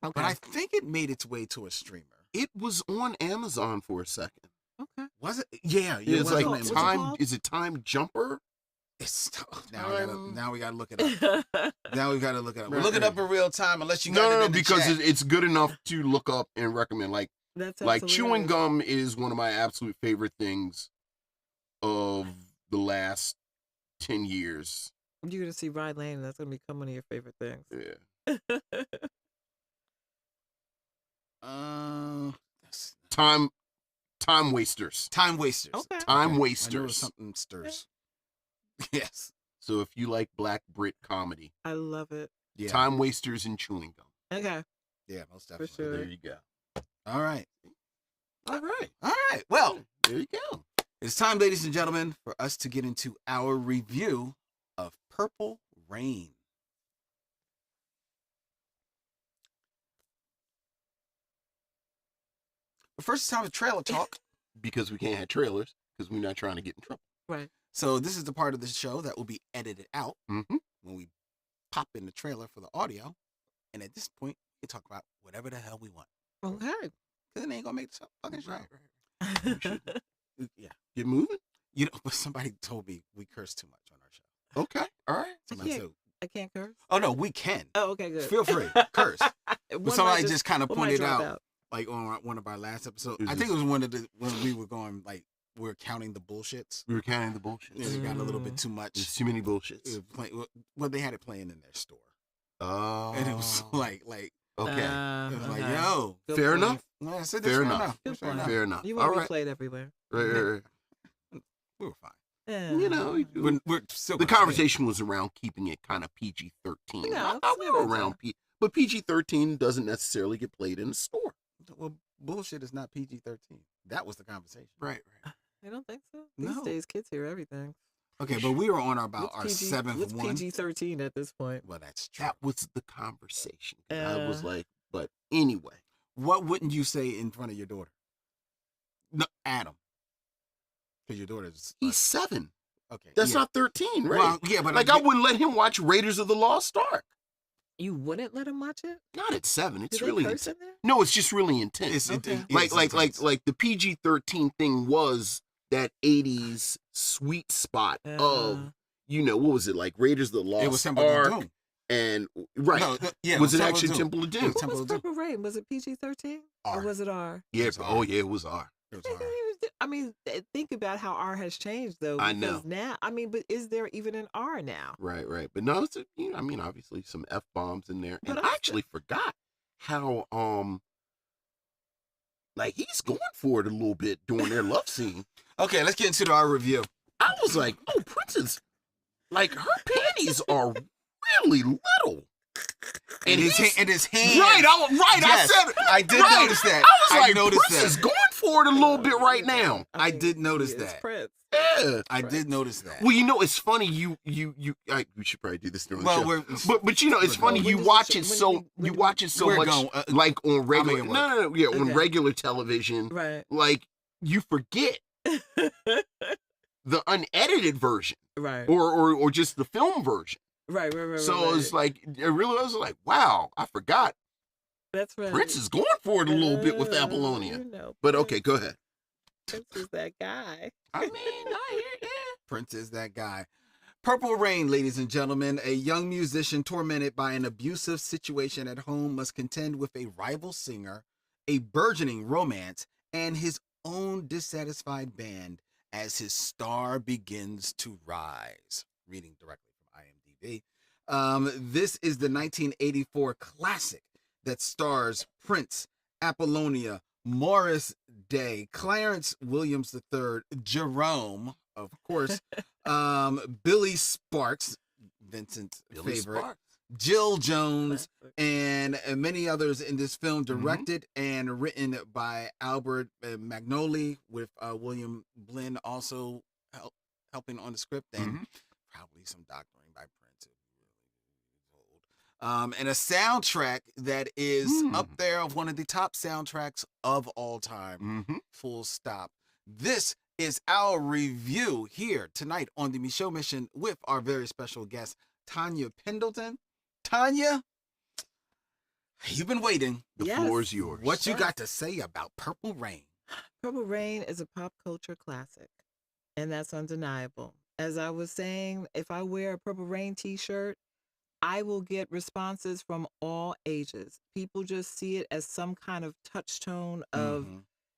Okay. but I think it made its way to a streamer. It was on Amazon for a second. Okay. Was it? Yeah, Yeah, it's was like on what's it Amazon. time. called? Is it Time Jumper? It's Time- now we gotta look it up. Now we gotta look it up. Right, Look it right. up in real time, unless you got it No, in the because chat. it's good enough to look up and recommend. Like That's chewing hilarious. gum is one of my absolute favorite things of the last 10 years. You're gonna see Rye Lane, and that's gonna become one of your favorite things. Yeah. Time wasters. Time wasters. Okay. Time I knew it was wasters. something stirs. Yes. So if you like Black Brit comedy, I love it. Yeah. Time Wasters and Chewing Gum. Okay. Yeah, most For definitely. sure. There you go. All right. All right. All right. Well, There you go. it's time, ladies and gentlemen, for us to get into our review of Purple Rain. But first, it's time for trailer talk. Because we can't have trailers, because we're not trying to get in trouble. Right. So this is the part of the show that will be edited out Mm-hmm. when we pop in the trailer for the audio. And at this point, we can talk about whatever the hell we want. Okay. Because it ain't going to make the fucking show. Yeah. Get moving. You know, but somebody told me we curse too much on our show. Okay. All right. Somebody can't- said, I can't curse. oh, no, we can. Oh, okay, good. Feel free. Curse. But One somebody might just kind of one might pointed drop out, like on one of our last episodes. Is I think it was one of the when we were going like we were counting the bullshits. We were counting the bullshit. Yeah, it got a little bit Mm. too much. There's too many It bullshits. was well, they had it playing in their store, Oh. and it was like okay. it was like, okay. yo, Good Fair point. enough. well, I said Fair fair enough. enough. Good Fair point. enough. Fair enough. You All won't right. be played everywhere. Right. We were fine. Yeah. You know, We're still the gonna conversation was around keeping it kind of PG-13. Yeah, I thought we were it's around but PG-13 doesn't necessarily get played in the store. stay. Well, bullshit is not PG-13. That was the conversation. Right. I don't think so. These No. days, kids hear everything. Okay, but we were on about our What's seventh what's one. PG-13 at this point? Well, that's true. That was the conversation. I was Uh. like, but anyway. What wouldn't you say in front of your daughter? No, Adam. Because your daughter's He's 7. okay. That's yeah. not 13, right? Well, yeah, but like, I wouldn't let him watch Raiders of the Lost Ark. You wouldn't let him watch it? Not at 7. It's Do really they curse intense. in there? No, it's just really intense. Okay. Like the PG-13 thing was that 80s sweet spot of, what was it, like Raiders of the Lost it was Temple Ark, of Doom. and right. No, yeah, was it Temple of actually Doom. Temple of It Doom? was What Temple was of Doom. Purple Rain? Was it PG-13? R. Or was it R? Yeah, was oh R. yeah, it was R. It was He R. was I mean, think about how R has changed, though. I Because know. now, I mean, but is there even an R now? Right, right. But no, it's I mean, obviously some F-bombs in there. But And I'm I actually forgot how like he's going for it a little bit during their love scene. Okay, let's get into our review. I was like, oh, Princess, like her panties are really little. And his hand. Right, Yes, I said I did right. notice that. I was like, noticed Prince that. is going for it a little bit right now. I did notice it's that. Prince. Yeah. I did notice that. Well, you know, it's funny. We should probably do this during the show. But you know, it's funny. When You does watch the it show- so when do you we- watch it so We're much going, like on regular. make it No, yeah, on Okay. regular television. Right. Like you forget the unedited version, Right. or just the film version. Right. So right. it's like I was like, wow, I forgot. That's right. Prince is going for it a little bit with Apollonia. You know, But okay, go ahead. Prince is that guy. I mean, I hear yeah. Prince is that guy. Purple Rain, ladies and gentlemen. A young musician tormented by an abusive situation at home must contend with a rival singer, a burgeoning romance, and his own dissatisfied band as his star begins to rise. Reading directly from IMDb. This is the 1984 classic that stars Prince, Apollonia, Morris Day, Clarence Williams III, Jerome, of course, Billy Sparks, Vincent's favorite, Sparks. Jill Jones, and many others in this film, directed and written by Albert Magnoli, with William Blinn also helping on the script, and probably some doctoring by Prince. And a soundtrack that is up there of one of the top soundtracks of all time. Full stop. This is our review here tonight on the Micheaux Mission with our very special guest, Tonya Pendleton. Tonya, you've been waiting. The Yes. floor is yours. What you got to say about Purple Rain? Purple Rain is a pop culture classic, and that's undeniable. As I was saying, if I wear a Purple Rain t-shirt, I will get responses from all ages. People just see it as some kind of touchstone of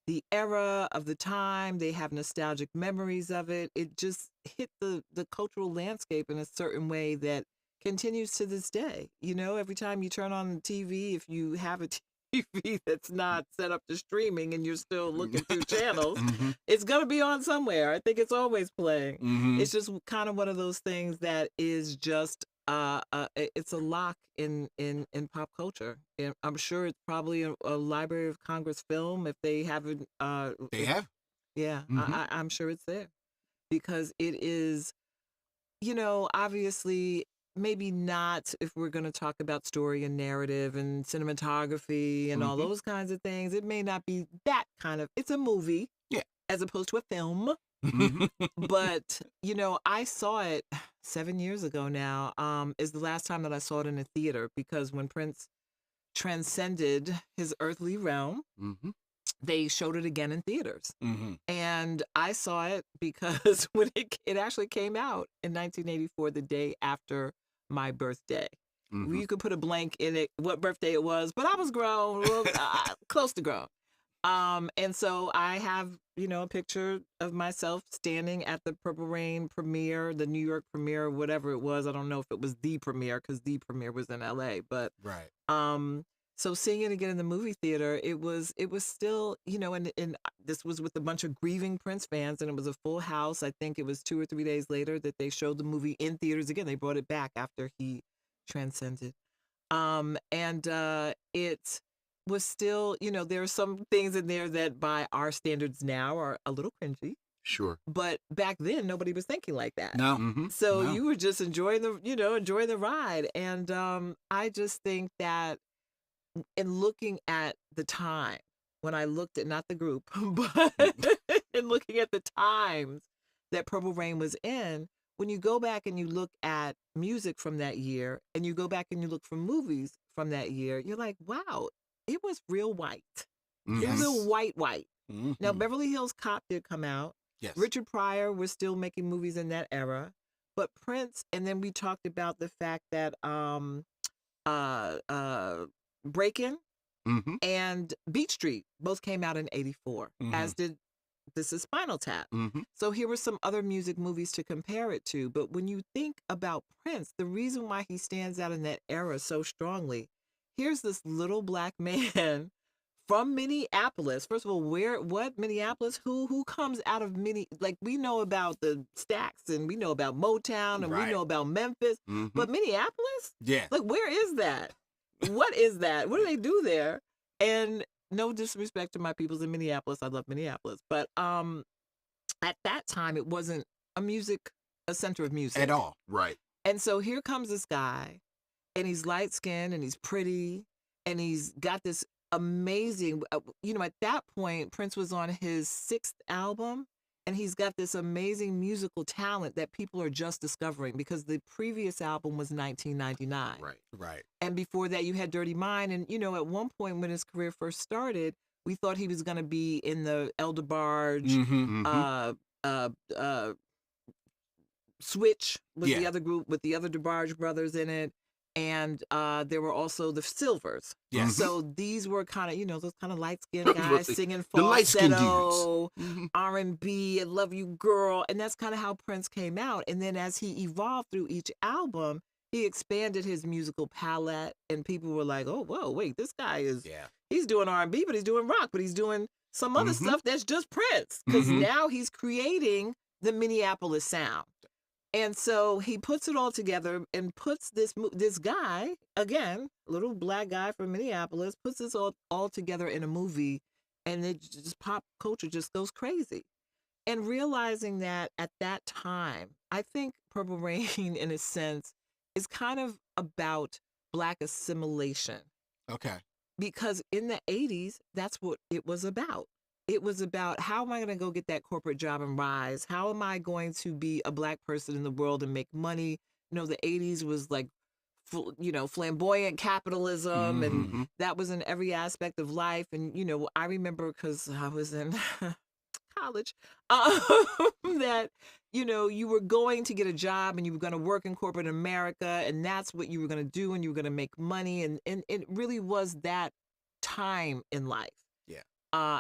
the era, of the time. They have nostalgic memories of it. It just hit the cultural landscape in a certain way that continues to this day. You know, every time you turn on the TV, if you have a TV that's not set up to streaming and you're still looking through channels, it's going to be on somewhere. I think it's always playing. It's just kind of one of those things that is just it's a lock in pop culture. And I'm sure it's probably a Library of Congress film if they haven't. They have? Yeah, I'm sure it's there because it is, you know, obviously maybe not if we're going to talk about story and narrative and cinematography and all those kinds of things. It may not be that kind of. It's a movie, as opposed to a film. But you know, I saw it 7 years ago now. Is the last time that I saw it in a theater, because when Prince transcended his earthly realm, they showed it again in theaters. And I saw it because when it actually came out in 1984, the day after my birthday. You could put a blank in it what birthday it was, but I was grown, close to grown. And so I have, you know, a picture of myself standing at the Purple Rain premiere, the New York premiere, whatever it was. I don't know if it was the premiere because the premiere was in LA, but so seeing it again in the movie theater, it was still, you know, and this was with a bunch of grieving Prince fans, and it was a full house. I think it was 2 or 3 days later that they showed the movie in theaters again. They brought it back after he transcended. It was still, you know, there are some things in there that by our standards now are a little cringy. Sure. But back then, nobody was thinking like that. No. So you were just enjoying the ride. And I just think that in looking at the time, when I looked at, not the group, but in looking at the times that Purple Rain was in, when you go back and you look at music from that year, and you go back and you look for movies from that year, you're like, wow, it was real white. It was real white. Now, Beverly Hills Cop did come out. Yes. Richard Pryor was still making movies in that era. But Prince, and then we talked about the fact that Breakin' and Beat Street both came out in '84, as did this is Spinal Tap. Mm-hmm. So here were some other music movies to compare it to. But when you think about Prince, the reason why he stands out in that era so strongly, here's this little black man from Minneapolis. First of all, what Minneapolis? Who comes out of like we know about the Stax and we know about Motown and we know about Memphis, Mm-hmm. but Minneapolis? Yeah. Like, where is that? What is that? What do they do there? And no disrespect to my peoples in Minneapolis. I love Minneapolis. But at that time, it wasn't a center of music. At all. Right. And so here comes this guy, and he's light skinned and he's pretty, and he's got this amazing, at that point, Prince was on his 6th album, and he's got this amazing musical talent that people are just discovering because the previous album was 1999. Right. And before that, you had Dirty Mind. And, at one point when his career first started, we thought he was going to be in the El DeBarge, Mm-hmm. Switch was the other group with the other DeBarge brothers in it. And there were also the Silvers. Yes. So these were kind of, those kind of light-skinned guys singing the light-skinned falsetto, dudes. R&B, I Love You Girl. And that's kind of how Prince came out. And then as he evolved through each album, he expanded his musical palette. And people were like, oh, whoa, wait, this guy he's doing R&B, but he's doing rock, but he's doing some other stuff that's just Prince. Because now he's creating the Minneapolis sound. And so he puts it all together and puts this guy, again, little black guy from Minneapolis, puts this all together in a movie, and it just pop culture just goes crazy. And realizing that at that time, I think Purple Rain, in a sense, is kind of about black assimilation. Okay. Because in the 80s, that's what it was about. It was about, how am I going to go get that corporate job and rise? How am I going to be a black person in the world and make money? The 80s was like, flamboyant capitalism, and that was in every aspect of life. And, I remember, because I was in college, that, you were going to get a job and you were going to work in corporate America, and that's what you were going to do, and you were going to make money. And it really was that time in life.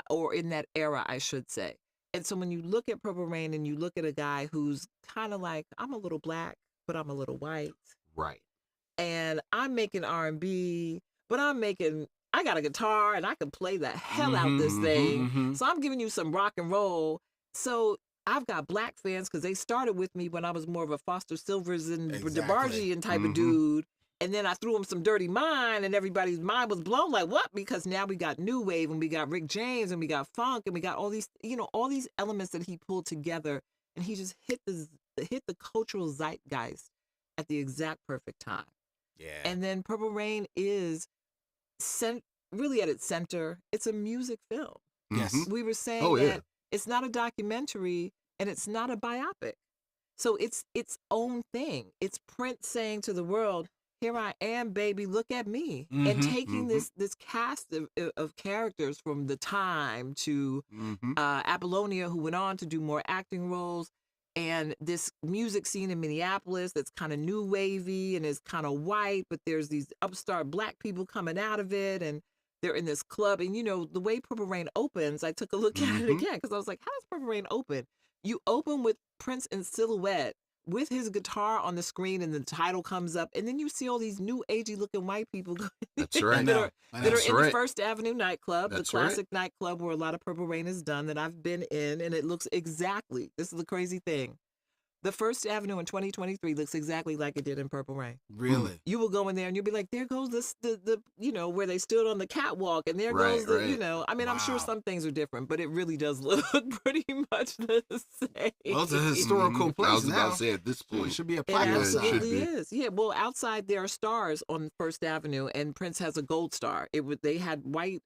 Or in that era, I should say. And so when you look at Purple Rain and you look at a guy who's kind of like, I'm a little black, but I'm a little white. Right. And I'm making R&B, but I got a guitar and I can play the hell out this thing. So I'm giving you some rock and roll. So I've got black fans because they started with me when I was more of a Foster Silvers and DeBargian type of dude. And then I threw him some Dirty Mind, and everybody's mind was blown. Like, what? Because now we got new wave, and we got Rick James, and we got funk, and we got all these, all these elements that he pulled together, and he just hit the cultural zeitgeist at the exact perfect time. Yeah. And then Purple Rain is really at its center. It's a music film. Yes. We were saying that it's not a documentary, and it's not a biopic. So it's its own thing. It's Prince saying to the world, here I am, baby, look at me. And taking this cast of characters from The Time to Apollonia, who went on to do more acting roles, and this music scene in Minneapolis that's kind of new wavy and is kind of white, but there's these upstart black people coming out of it, and they're in this club. And, the way Purple Rain opens, I took a look at it again, because I was like, how does Purple Rain open? You open with Prince in silhouette, with his guitar on the screen, and the title comes up, and then you see all these new agey looking white people That's right. that are in the right. First Avenue nightclub, That's the classic nightclub where a lot of Purple Rain is done, that I've been in, and it looks exactly, this is the crazy thing, the First Avenue in 2023 looks exactly like it did in Purple Rain. Really? You will go in there and you'll be like, there goes the where they stood on the catwalk, and there goes the, I mean, I'm sure some things are different, but it really does look pretty much the same. Well, it's a historical place. I was now. about to say, at this point, It should be a It plaque outside. absolutely is. Yeah. Well, outside there are stars on First Avenue, and Prince has a gold star. They had white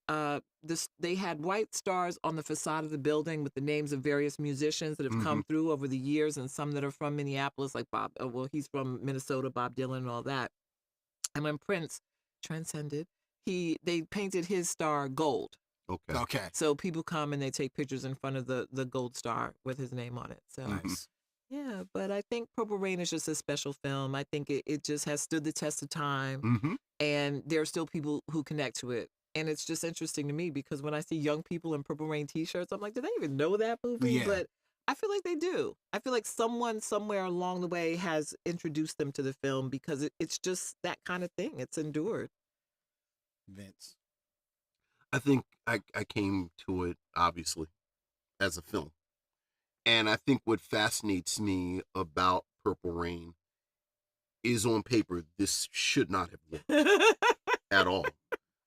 stars on the facade of the building with the names of various musicians that have come through over the years, and some that are from Minneapolis, like Bob. Well, he's from Minnesota, Bob Dylan, and all that. And when Prince transcended, they painted his star gold. Okay. So people come and they take pictures in front of the gold star with his name on it. So Nice. yeah, but I think Purple Rain is just a special film. I think it just has stood the test of time, and there are still people who connect to it And it's just interesting to me because when I see young people in Purple Rain t-shirts, I'm like, do they even know that movie? Yeah. But I feel like they do. I feel like someone somewhere along the way has introduced them to the film because it's just that kind of thing. It's endured. Vince. I think I came to it, obviously, as a film. And I think what fascinates me about Purple Rain is, on paper, this should not have worked at all.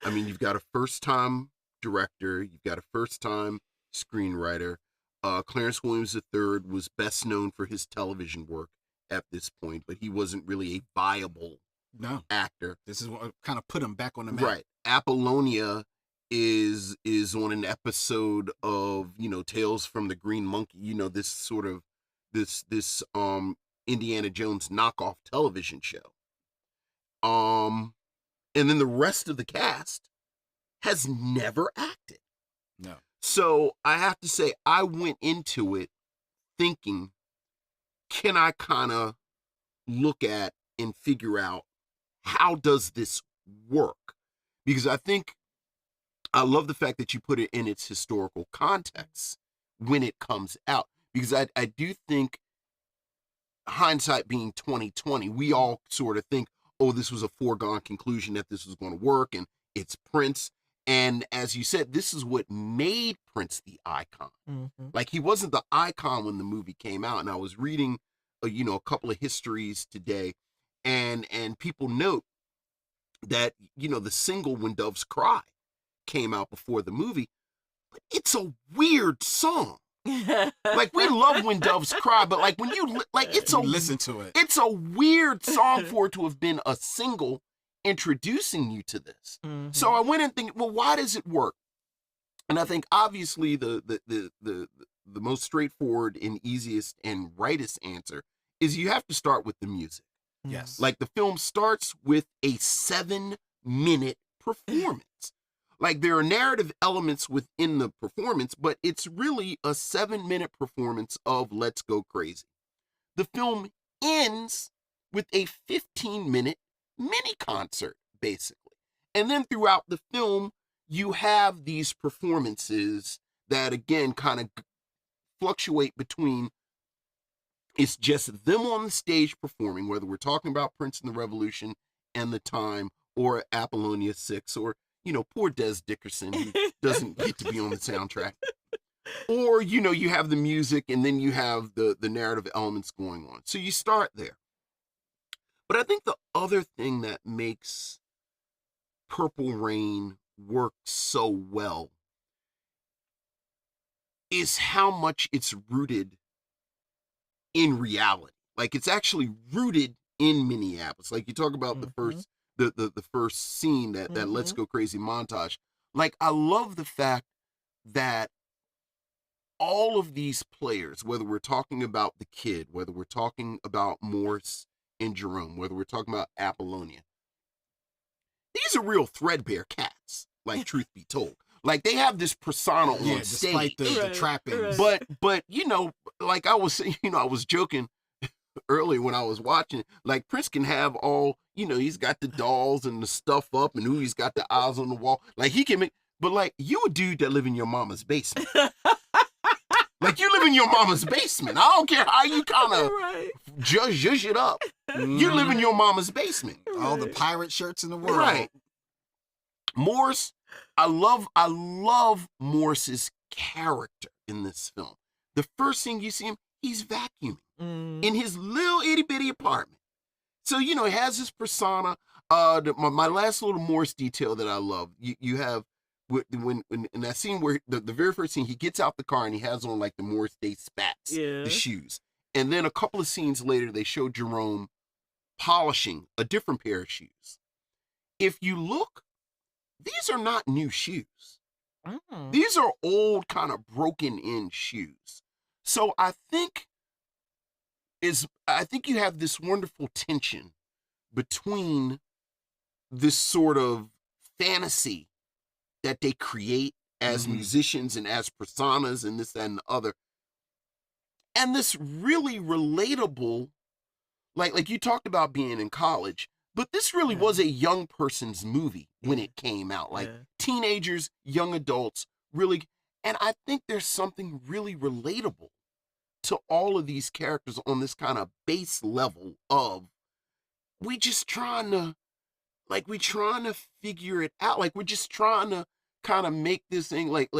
I mean, you've got a first-time director, you've got a first-time screenwriter. Clarence Williams III was best known for his television work at this point, but he wasn't really a viable actor. This is what kind of put him back on the map. Right. Apollonia is on an episode of, Tales from the Green Monkey, this sort of this Indiana Jones knockoff television show. And then the rest of the cast has never acted. No. So I have to say, I went into it thinking, can I kind of look at and figure out how does this work? Because I love the fact that you put it in its historical context when it comes out. Because I do think, hindsight being 2020, we all sort of think, oh, this was a foregone conclusion that this was going to work, and it's Prince. And as you said, this is what made Prince the icon. Mm-hmm. Like, he wasn't the icon when the movie came out. And I was reading, a couple of histories today, and people note that, the single When Doves Cry came out before the movie, but it's a weird song. Like, we love When Doves Cry, but like when you listen to it, it's a weird song for it to have been a single introducing you to this. Mm-hmm. So I went and think, well, why does it work? And I think obviously the most straightforward and easiest and rightest answer is you have to start with the music. Yes. Like, the film starts with a 7-minute performance. Like, there are narrative elements within the performance, but it's really a 7-minute performance of Let's Go Crazy. The film ends with a 15-minute mini concert, basically. And then throughout the film, you have these performances that, again, kind of fluctuate between, it's just them on the stage performing, whether we're talking about Prince and the Revolution and the Time, or Apollonia 6, or, poor Des Dickerson, who doesn't get to be on the soundtrack. Or, you have the music, and then you have the narrative elements going on. So you start there. But I think the other thing that makes Purple Rain work so well is how much it's rooted in reality. Like, it's actually rooted in Minneapolis. Like, you talk about the first scene, that Let's Go Crazy montage. Like, I love the fact that all of these players, whether we're talking about the kid, whether we're talking about Morse and Jerome, whether we're talking about Apollonia, these are real threadbare cats, like, truth be told. Like, they have this persona on stage. Despite the trappings. Right. But like I was joking earlier when I was watching, like, Prince can have all, he's got the dolls and the stuff up, and who he's got the eyes on the wall. Like, he can make, but like, you a dude that live in your mama's basement. Like, you live in your mama's basement. I don't care how you kind of zhuzh it up. You live in your mama's basement. All the pirate shirts in the world. Right. Morse, I love Morse's character in this film. The first thing you see him, he's vacuuming in his little itty bitty apartment. So, he has this persona. My last little Morse detail that I love, you have when in that scene where the very first scene, he gets out the car and he has on, like, the Morse Day spats, the shoes. And then a couple of scenes later, they show Jerome polishing a different pair of shoes. If you look, these are not new shoes. These are old, kind of broken in shoes. So I think you have this wonderful tension between this sort of fantasy that they create as musicians and as personas and this, that, and the other, and this really relatable, like you talked about being in college, But this really was a young person's movie when it came out. Like teenagers, young adults, really. And I think there's something really relatable to all of these characters on this kind of base level of we trying to figure it out. Like we're just trying to kind of make this thing like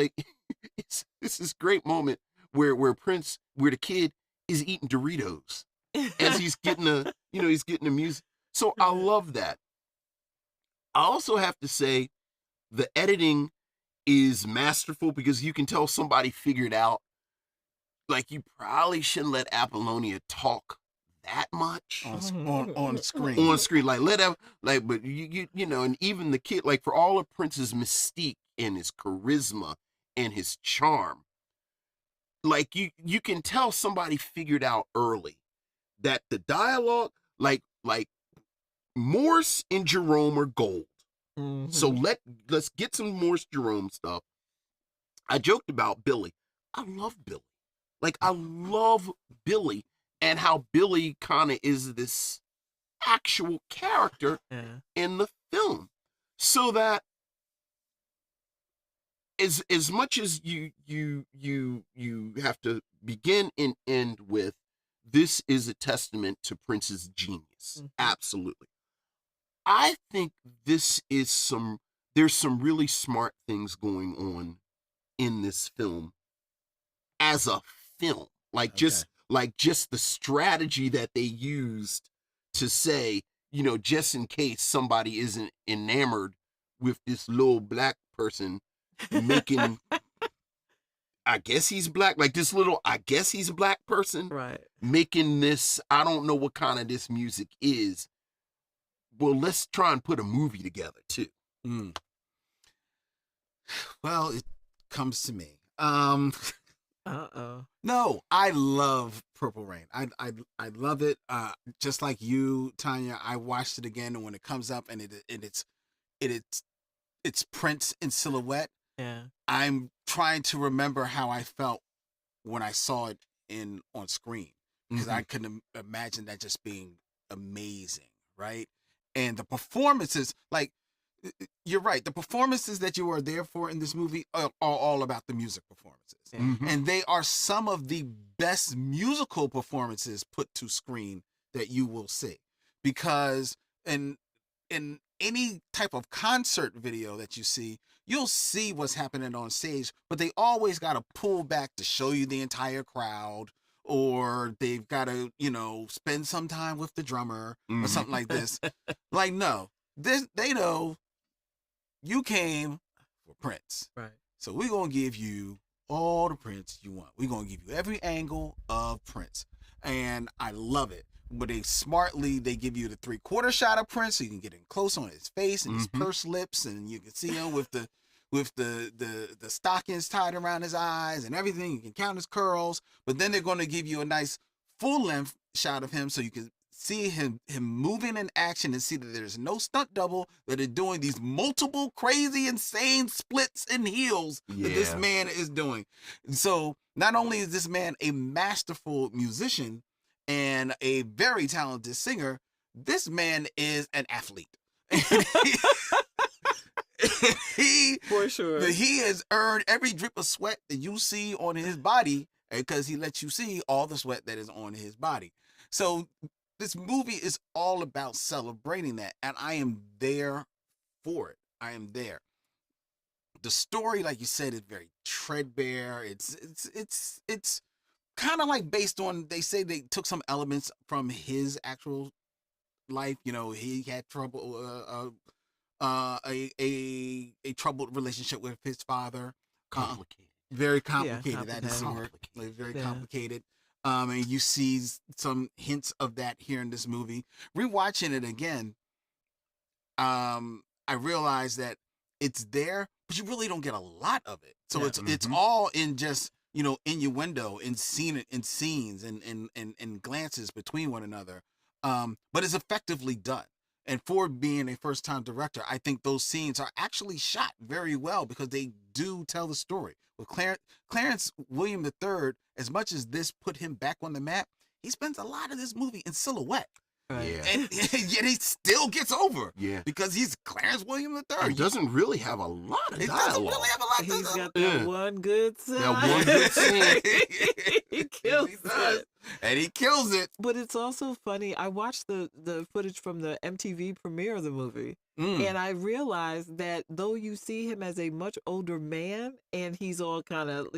it's this great moment where the kid is eating Doritos as he's getting he's getting the music. So I love that. I also have to say the editing is masterful because you can tell somebody figured out, like, you probably shouldn't let Apollonia talk that much on screen. On screen, but you know, and even the kid, like, for all of Prince's mystique and his charisma and his charm, like you can tell somebody figured out early that the dialogue, like Morse and Jerome are gold. Mm-hmm. So let's get some Morse Jerome stuff. I joked about Billy. I love Billy. Like, I love Billy and how Billy kind of is this actual character in the film. So that as much as you have to begin and end with, this is a testament to Prince's genius. Mm-hmm. Absolutely. I think there's some really smart things going on in this film as a film. Like, just the strategy that they used to say, you know, just in case somebody isn't enamored with this little black person making I guess he's black, like this little I guess he's a black person, right, making this, I don't know what kind of this music is. Well, let's try and put a movie together too. Mm. Well, it comes to me. No, I love Purple Rain. I love it. Just like you, Tonya, I watched it again, and when it comes up and it's Prince in silhouette. Yeah. I'm trying to remember how I felt when I saw it on screen, because I couldn't imagine that just being amazing, right? And the performances, like, you're right, the performances that you are there for in this movie are all about the music performances. Mm-hmm. And they are some of the best musical performances put to screen that you will see. Because in any type of concert video that you see, you'll see what's happening on stage, but they always got to pull back to show you the entire crowd, or they've got to, spend some time with the drummer or something like this. Like, no, they know you came for Prince. Right. So we're going to give you all the Prince you want. We're going to give you every angle of Prince. And I love it. But they give you the 3/4 shot of Prince, so you can get in close on his face and his pursed lips, and you can see him with the stockings tied around his eyes and everything. You can count his curls. But then they're going to give you a nice full length shot of him, so you can see him moving in action and see that there's no stunt double, that are doing these multiple crazy, insane splits and heels that this man is doing. So not only is this man a masterful musician and a very talented singer, this man is an athlete. For sure. He has earned every drip of sweat that you see on his body, because he lets you see all the sweat that is on his body. So this movie is all about celebrating that, and I am there for it. I am there. The story, like you said, is very threadbare. It's kind of like based on, they say they took some elements from his actual life. He had trouble, a troubled relationship with his father. Complicated. Very complicated. That is the word. Very complicated. And you see some hints of that here in this movie. Rewatching it again, I realized that it's there, but you really don't get a lot of it. So it's all in just, innuendo, in scenes and glances between one another. But it's effectively done. And for being a first-time director, I think those scenes are actually shot very well, because they do tell the story. With Clarence William III, as much as this put him back on the map, he spends a lot of this movie in silhouette. Right. Yeah. And yet he still gets over. Yeah. Because he's Clarence William III. It doesn't really have a lot of It dialogue. doesn't really have a lot to He's do. got that Yeah. one good scene. That one good scene. He kills He does. it. And he kills it. But it's also funny. I watched the footage from the MTV premiere of the movie, and I realized that though you see him as a much older man, and he's all kind of,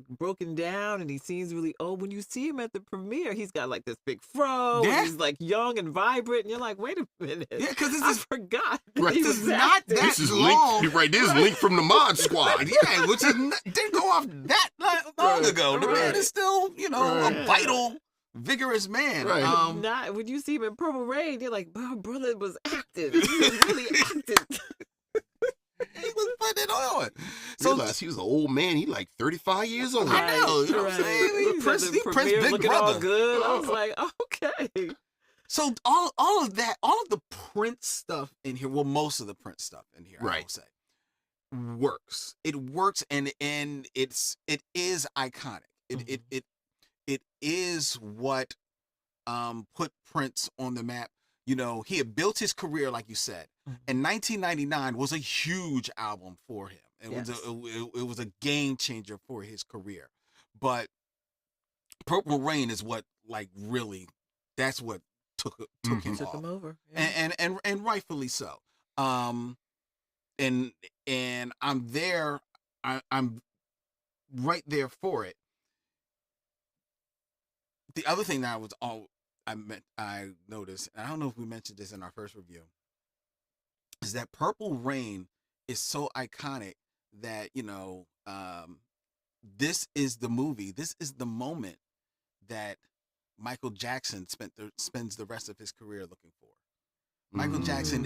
broken down, and he seems really old, when you see him at the premiere, he's got like this big fro, Yeah. and he's like young and vibrant, and you're like, wait a minute. Yeah, because this I is forgot. Right. He This was is not acting. that This is long. Link. Right. This is Link from the Mod Squad. yeah, which is didn't go off that long Right, ago. The man right. is still, a Right. vital, vigorous man. Right. Not when you see him in Purple Rain, you're like, my brother was acting. He was really acting. He was putting it on. So realized he was an old man. He like 35 years old. I know, you know what I'm saying? He He's Prince- at the he Prince premiere Big looking all Brother. good. I was like, okay. So all of that, all of the Prince stuff in here, well, most of the Prince stuff in here, I Right. will say, works. It works, and it is iconic. It is what put Prince on the map. He had built his career, like you said, and 1999 was a huge album for him. It was a game changer for his career. But Purple Rain is what, like, really, that's what took him Took off. him over. Yeah. And rightfully so. And I'm there. I'm right there for it. The other thing that I noticed, and I don't know if we mentioned this in our first review, is that Purple Rain is so iconic that this is the movie. This is the moment that Michael Jackson spends the rest of his career looking for. Michael Jackson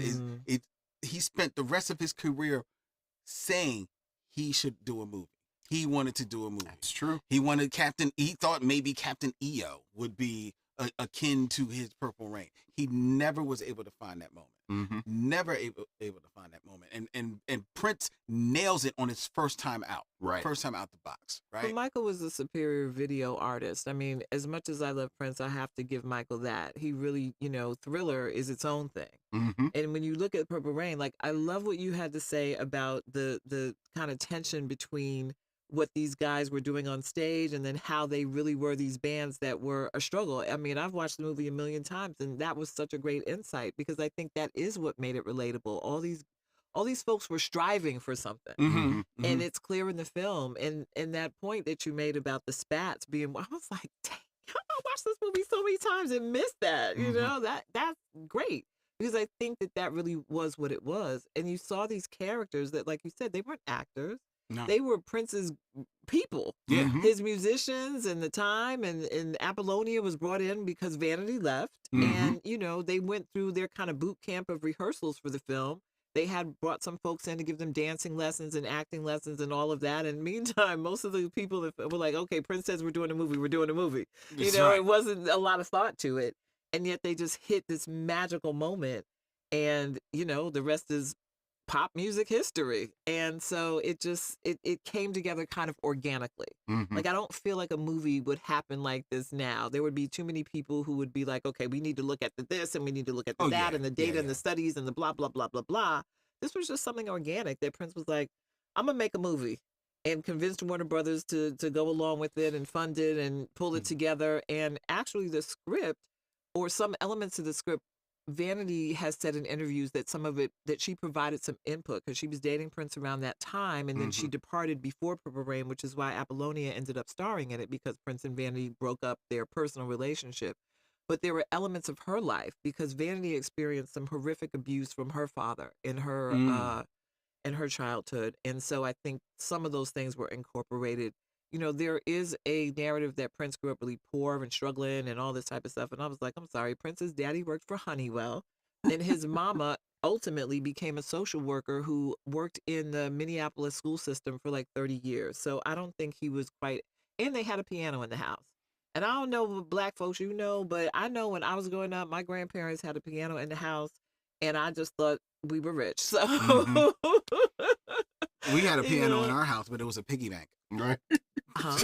he spent the rest of his career saying he should do a movie. He wanted to do a movie. That's true. He thought maybe Captain EO would be akin to his Purple Rain. He never was able to find that moment. Mm-hmm. Never able to find that moment. And Prince nails it on his first time out. Right. First time out the box. Right. But Michael was a superior video artist. I mean, as much as I love Prince, I have to give Michael that. He really, Thriller is its own thing. Mm-hmm. And when you look at Purple Rain, like, I love what you had to say about the kind of tension between what these guys were doing on stage and then how they really were these bands that were a struggle. I mean, I've watched the movie a million times, and that was such a great insight, because I think that is what made it relatable. All these folks were striving for something. Mm-hmm. And it's clear in the film. And that point that you made about the spats being, I was like, dang, I watched this movie so many times and missed that. That's great. Because I think that really was what it was. And you saw these characters that, like you said, they weren't actors. No. They were Prince's people. Yeah. Mhm. His musicians and the time, and Apollonia was brought in because Vanity left. Mhm. And, they went through their kind of boot camp of rehearsals for the film. They had brought some folks in to give them dancing lessons and acting lessons and all of that. And meantime, most of the people that were like, okay, Prince says we're doing a movie, we're doing a movie. That's right. It wasn't a lot of thought to it. And yet they just hit this magical moment. And, the rest is pop music history. And so it came together kind of organically. Mhm. Like, I don't feel like a movie would happen like this now. There would be too many people who would be like, okay, we need to look at this and we need to look at that yeah. and the data Yeah, and the studies and the blah, blah, blah, blah, blah. This was just something organic that Prince was like, I'm going to make a movie, and convinced Warner Brothers to go along with it and fund it and pull it together. And actually the script, or some elements of the script, Vanity has said in interviews that some of it, that she provided some input because she was dating Prince around that time, and then she departed before Purple Rain, which is why Apollonia ended up starring in it, because Prince and Vanity broke up their personal relationship. But there were elements of her life, because Vanity experienced some horrific abuse from her father in her childhood, and so I think some of those things were incorporated. There is a narrative that Prince grew up really poor and struggling and all this type of stuff. And I was like, I'm sorry, Prince's daddy worked for Honeywell, and his mama ultimately became a social worker who worked in the Minneapolis school system for like 30 years. So I don't think he was quite, and they had a piano in the house. And I don't know what black folks, but I know when I was growing up, my grandparents had a piano in the house, and I just thought we were rich. So We had a piano in our house, but it was a piggy bank. Right. Huh?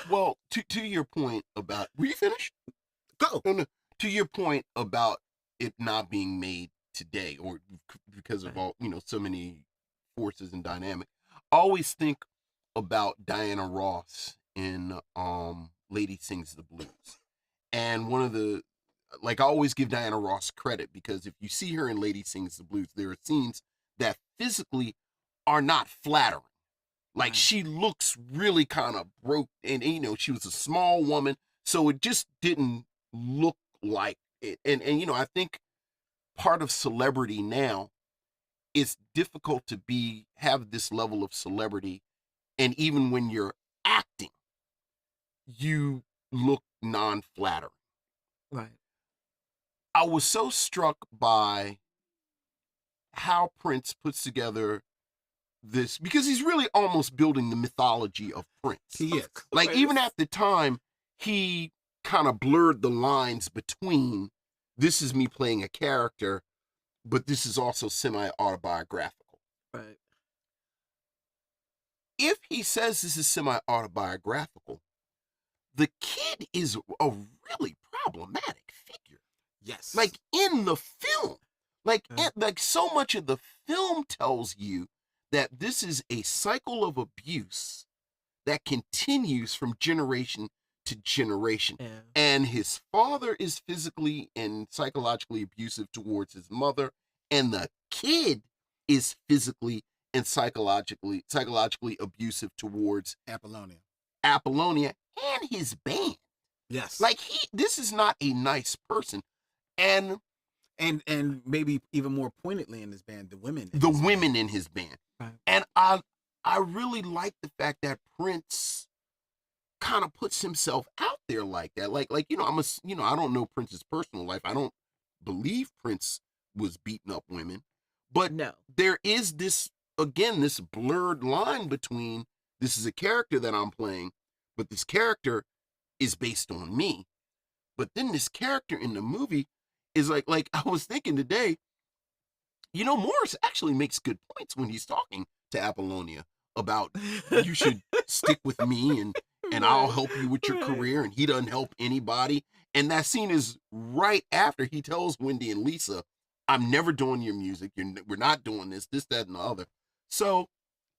Well, to your point about, were you finished? Go. No. To your point about it not being made today, or because of all so many forces and dynamic, I always think about Diana Ross in Lady Sings the Blues. And one of the, I always give Diana Ross credit, because if you see her in Lady Sings the Blues, there are scenes that physically are not flattering. Like, she looks really kind of broke, and she was a small woman, so it just didn't look like it. And I think part of celebrity now, it's difficult to have this level of celebrity, and even when you're acting, you look non-flattering. Right. I was so struck by how Prince puts together this, because he's really almost building the mythology of Prince. He is. Like, even at the time, he kind of blurred the lines between, this is me playing a character, but this is also semi-autobiographical. Right. If he says this is semi-autobiographical, the kid is a really problematic figure. Yes. Like, in the film. Like, so much of the film tells you that this is a cycle of abuse that continues from generation to generation. Yeah. And his father is physically and psychologically abusive towards his mother, and the kid is physically and psychologically abusive towards Apollonia and his band. Yes. Like, this is not a nice person. And maybe even more poignantly in this band, the women in his band. Right. And I really like the fact that Prince kind of puts himself out there like that. Like I don't know Prince's personal life. I don't believe Prince was beating up women. But no, there is this blurred line between, this is a character that I'm playing, but this character is based on me. But then this character in the movie is like I was thinking today, Morris actually makes good points when he's talking to Apollonia about, you should stick with me and I'll help you with your career, and he doesn't help anybody. And that scene is right after he tells Wendy and Lisa, I'm never doing your music. We're not doing this, that, and the other. So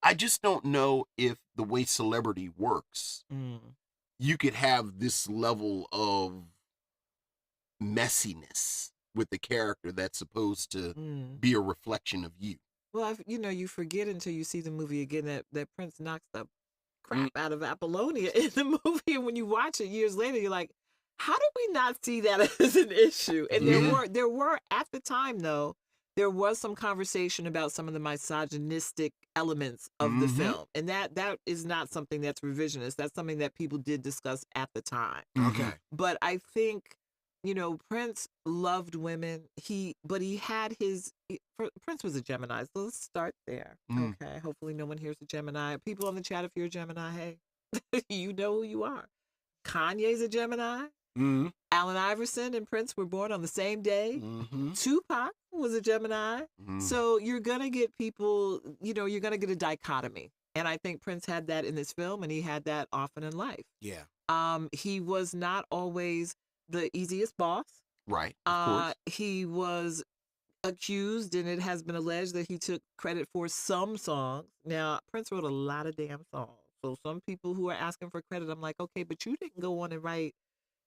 I just don't know if the way celebrity works, you could have this level of messiness with the character that's supposed to be a reflection of you. Well, you forget until you see the movie again that Prince knocks the crap out of Apollonia in the movie, and when you watch it years later, you're like, how did we not see that as an issue? And there were at the time, though, there was some conversation about some of the misogynistic elements of the film, and that is not something that's revisionist. That's something that people did discuss at the time. Okay, but I think, Prince loved women. But he had Prince was a Gemini. So let's start there. Okay. Hopefully no one here's a Gemini. People on the chat, if you're a Gemini, hey, you know who you are. Kanye's a Gemini. Allen Iverson and Prince were born on the same day. Tupac was a Gemini. So you're going to get people, you're going to get a dichotomy. And I think Prince had that in this film, and he had that often in life. Yeah. He was not always the easiest boss. Right. Of course. He was accused, and it has been alleged that he took credit for some songs. Now, Prince wrote a lot of damn songs. So some people who are asking for credit, I'm like, okay, but you didn't go on and write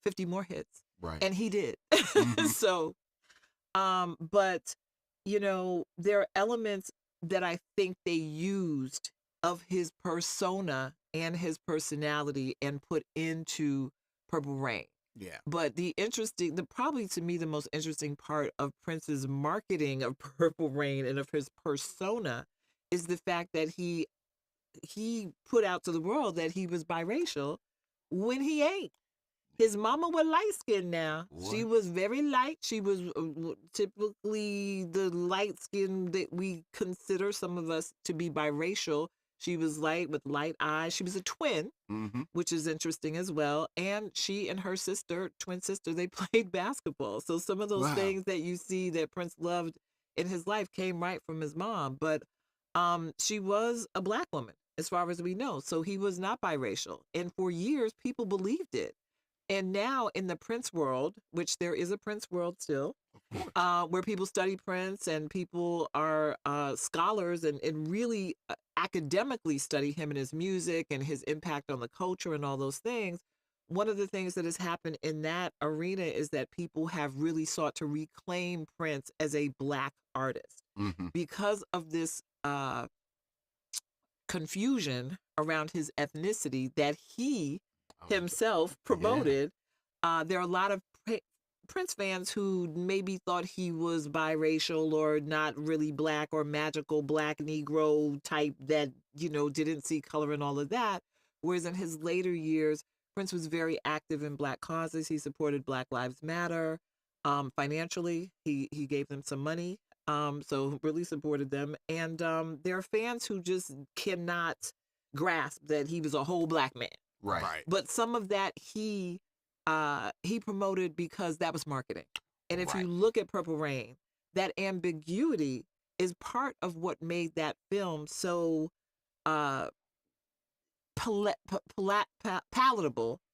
50 more hits. Right. And he did. So, but, there are elements that I think they used of his persona and his personality and put into Purple Rain. Yeah. But probably to me, the most interesting part of Prince's marketing of Purple Rain and of his persona is the fact that he put out to the world that he was biracial when he ain't. His mama was light skinned now. What? She was very light. She was typically the light skin that we consider some of us to be biracial. She was light with light eyes. She was a twin, which is interesting as well. And she and her twin sister, they played basketball. So some of those things that you see that Prince loved in his life came right from his mom. But she was a Black woman, as far as we know. So he was not biracial. And for years, people believed it. And now in the Prince world, which there is a Prince world still, where people study Prince and people are scholars and really academically study him and his music and his impact on the culture and all those things. One of the things that has happened in that arena is that people have really sought to reclaim Prince as a Black artist because of this confusion around his ethnicity that he himself promoted. There are a lot of Prince fans who maybe thought he was biracial or not really Black or magical Black Negro type that, didn't see color and all of that. Whereas in his later years, Prince was very active in Black causes. He supported Black Lives Matter financially. He gave them some money. So really supported them. And there are fans who just cannot grasp that he was a whole Black man. Right. But some of that he promoted because that was marketing. And if you look at Purple Rain, that ambiguity is part of what made that film so palatable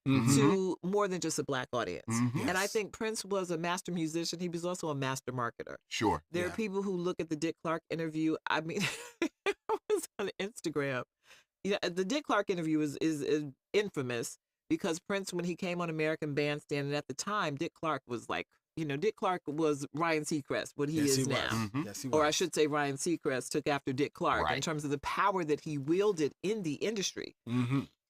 to more than just a Black audience. And I think Prince was a master musician. He was also a master marketer. Sure. There are people who look at the Dick Clark interview. I mean, it was on Instagram. The Dick Clark interview is infamous because Prince, when he came on American Bandstand, and at the time, Dick Clark was like, Dick Clark was Ryan Seacrest, what he is now. Yes, he was. Or I should say Ryan Seacrest took after Dick Clark in terms of the power that he wielded in the industry.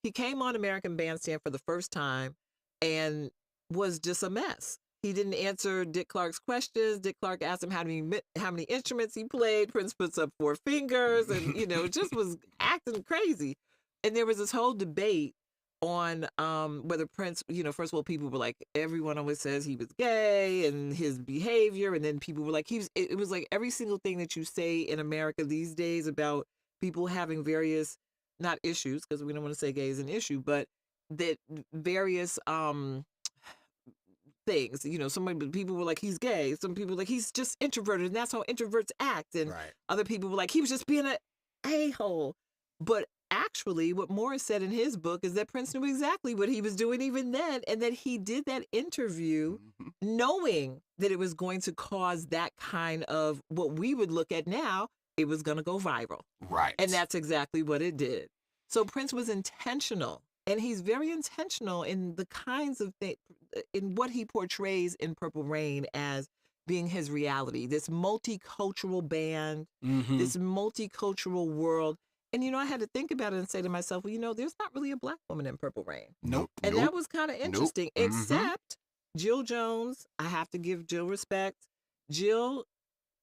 He came on American Bandstand for the first time and was just a mess. He didn't answer Dick Clark's questions. Dick Clark asked him how many instruments he played. Prince puts up 4 fingers and, just was acting crazy. And there was this whole debate on whether Prince, first of all, people were like, everyone always says he was gay and his behavior. And then people were like, it was like every single thing that you say in America these days about people having various, not issues, because we don't want to say gay is an issue, but that various things, people were like, he's gay. Some people were like, he's just introverted and that's how introverts act. And other people were like, he was just being an a-hole. But actually, what Morris said in his book is that Prince knew exactly what he was doing even then, and that he did that interview knowing that it was going to cause that kind of what we would look at now, it was going to go viral. Right. And that's exactly what it did. So Prince was intentional, and he's very intentional in the kinds of things, in what he portrays in Purple Rain as being his reality, this multicultural band, this multicultural world. And, I had to think about it and say to myself, well, there's not really a Black woman in Purple Rain. Nope. And that was kind of interesting, except Jill Jones. I have to give Jill respect. Jill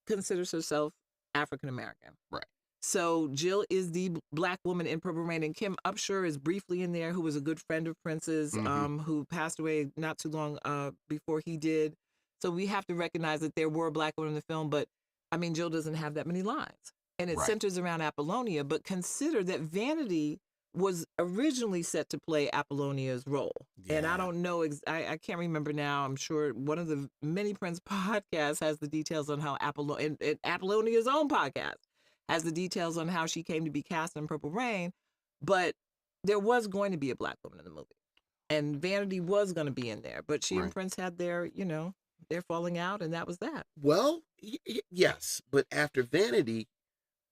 considers herself African-American. Right. So Jill is the Black woman in Purple Rain. And Kim Upshur is briefly in there, who was a good friend of Prince's, who passed away not too long before he did. So we have to recognize that there were Black women in the film, but, Jill doesn't have that many lines. And it centers around Apollonia, but consider that Vanity was originally set to play Apollonia's role. Yeah. And I don't know, I can't remember now. I'm sure one of the many Prince podcasts has the details on how and Apollonia's own podcast has the details on how she came to be cast in Purple Rain. But there was going to be a Black woman in the movie. And Vanity was going to be in there. But she and Prince had their, their falling out, and that was that. Well, yes. But after Vanity,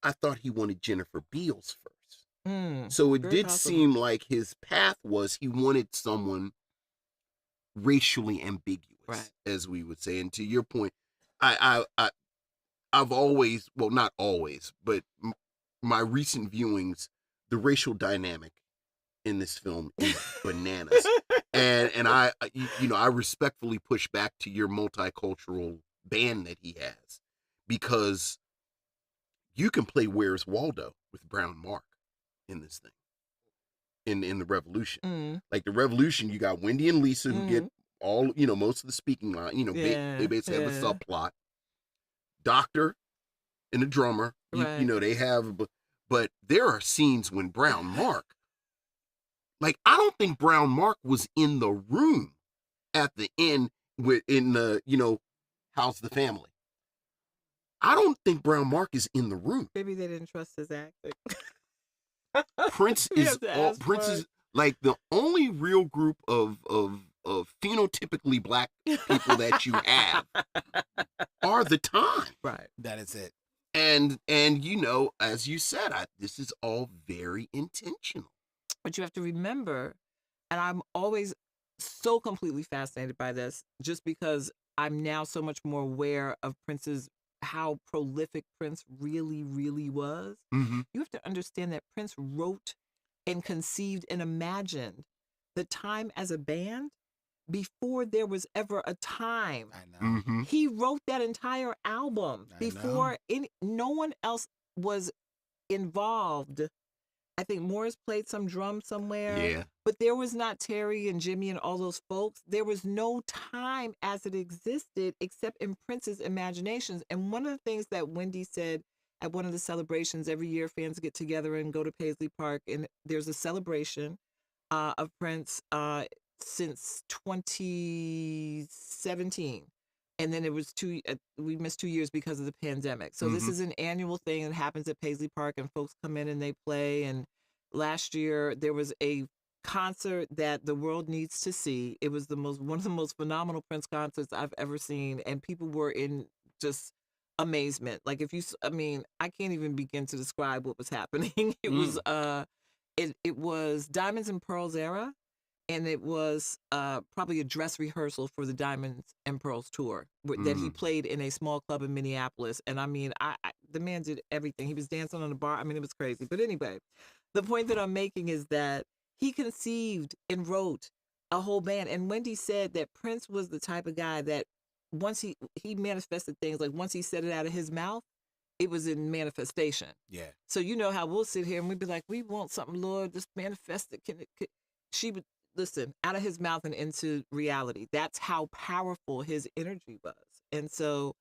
I thought he wanted Jennifer Beals first. So it did seem like his path was he wanted someone racially ambiguous, as we would say. And to your point, I've always, well, not always, but my recent viewings, the racial dynamic in this film is bananas. and I respectfully push back to your multicultural band that he has, because you can play Where's Waldo with Brown Mark in this thing, in the Revolution. Like the Revolution, you got Wendy and Lisa who get all, most of the speaking line, they basically have a subplot. Doctor and a drummer, they have, but there are scenes when Brown Mark, like, I don't think Brown Mark was in the room at the end in the, How's the Family. I don't think Brown Mark is in the room. Maybe they didn't trust his acting. Prince is like the only real group of of phenotypically black people that you have are the time. Right. That is it. And as you said, this is all very intentional. But you have to remember, and I'm always so completely fascinated by this, just because I'm now so much more aware of how prolific Prince really, really was. Mm-hmm. You have to understand that Prince wrote and conceived and imagined the time as a band before there was ever a time. I know. Mm-hmm. He wrote that entire album I before no one else was involved. I think Morris played some drums somewhere. Yeah. But there was not Terry and Jimmy and all those folks. There was no time as it existed except in Prince's imaginations. And one of the things that Wendy said at one of the celebrations, every year fans get together and go to Paisley Park, and there's a celebration of Prince since 2017. And then it was we missed 2 years because of the pandemic. So this is an annual thing that happens at Paisley Park, and folks come in and they play. And last year there was a concert that the world needs to see. It was one of the most phenomenal Prince concerts I've ever seen. And people were in just amazement. Like I can't even begin to describe what was happening. It was, it was Diamonds and Pearls era. And it was probably a dress rehearsal for the Diamonds and Pearls tour that he played in a small club in Minneapolis. And the man did everything. He was dancing on the bar. It was crazy. But anyway, the point that I'm making is that he conceived and wrote a whole band. And Wendy said that Prince was the type of guy that once he manifested things, like once he said it out of his mouth, it was in manifestation. Yeah. So you know how we'll sit here and we'd be like, we want something, Lord, just manifest it. She would listen out of his mouth and into reality. That's how powerful his energy was. And so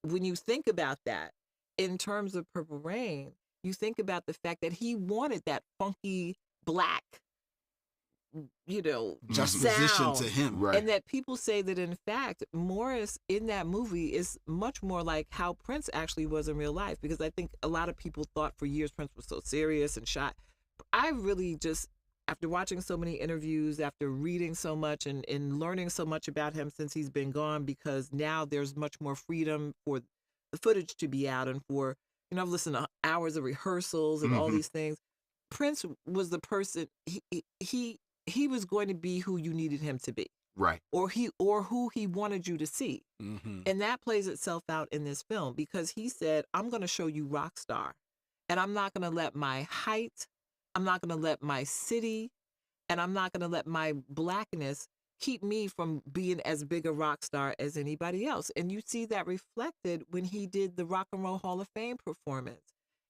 when you think about that in terms of Purple Rain, you think about the fact that he wanted that funky black, juxtaposition sound. to him. Right. And that people say that in fact Morris in that movie is much more like how Prince actually was in real life, because I think a lot of people thought for years Prince was so serious and shy. I really just, after watching so many interviews, after reading so much and learning so much about him since he's been gone, because now there's much more freedom for the footage to be out and for, I've listened to hours of rehearsals and all these things. Prince was the person, he was going to be who you needed him to be. Right. Or who he wanted you to see. Mm-hmm. And that plays itself out in this film, because he said, I'm going to show you rock star, and I'm not going to let my height, I'm not going to let my city, and I'm not going to let my blackness keep me from being as big a rock star as anybody else. And you see that reflected when he did the Rock and Roll Hall of Fame performance.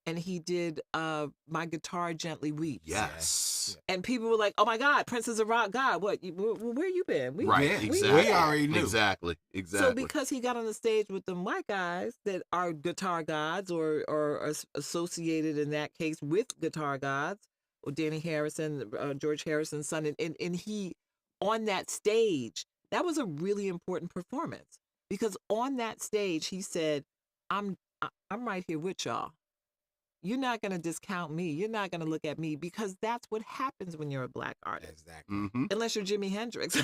And he did My Guitar Gently Weeps. Yes. And people were like, oh my God, Prince is a rock god. Where you been? Right. we Exactly. already knew. Exactly. So because he got on the stage with them white guys that are guitar gods or associated in that case with guitar gods, or Danny Harrison, George Harrison's son, and he on that stage, that was a really important performance, because on that stage he said, I'm right here with y'all. You're not going to discount me. You're not going to look at me, because that's what happens when you're a black artist. Exactly. Mm-hmm. Unless you're Jimi Hendrix.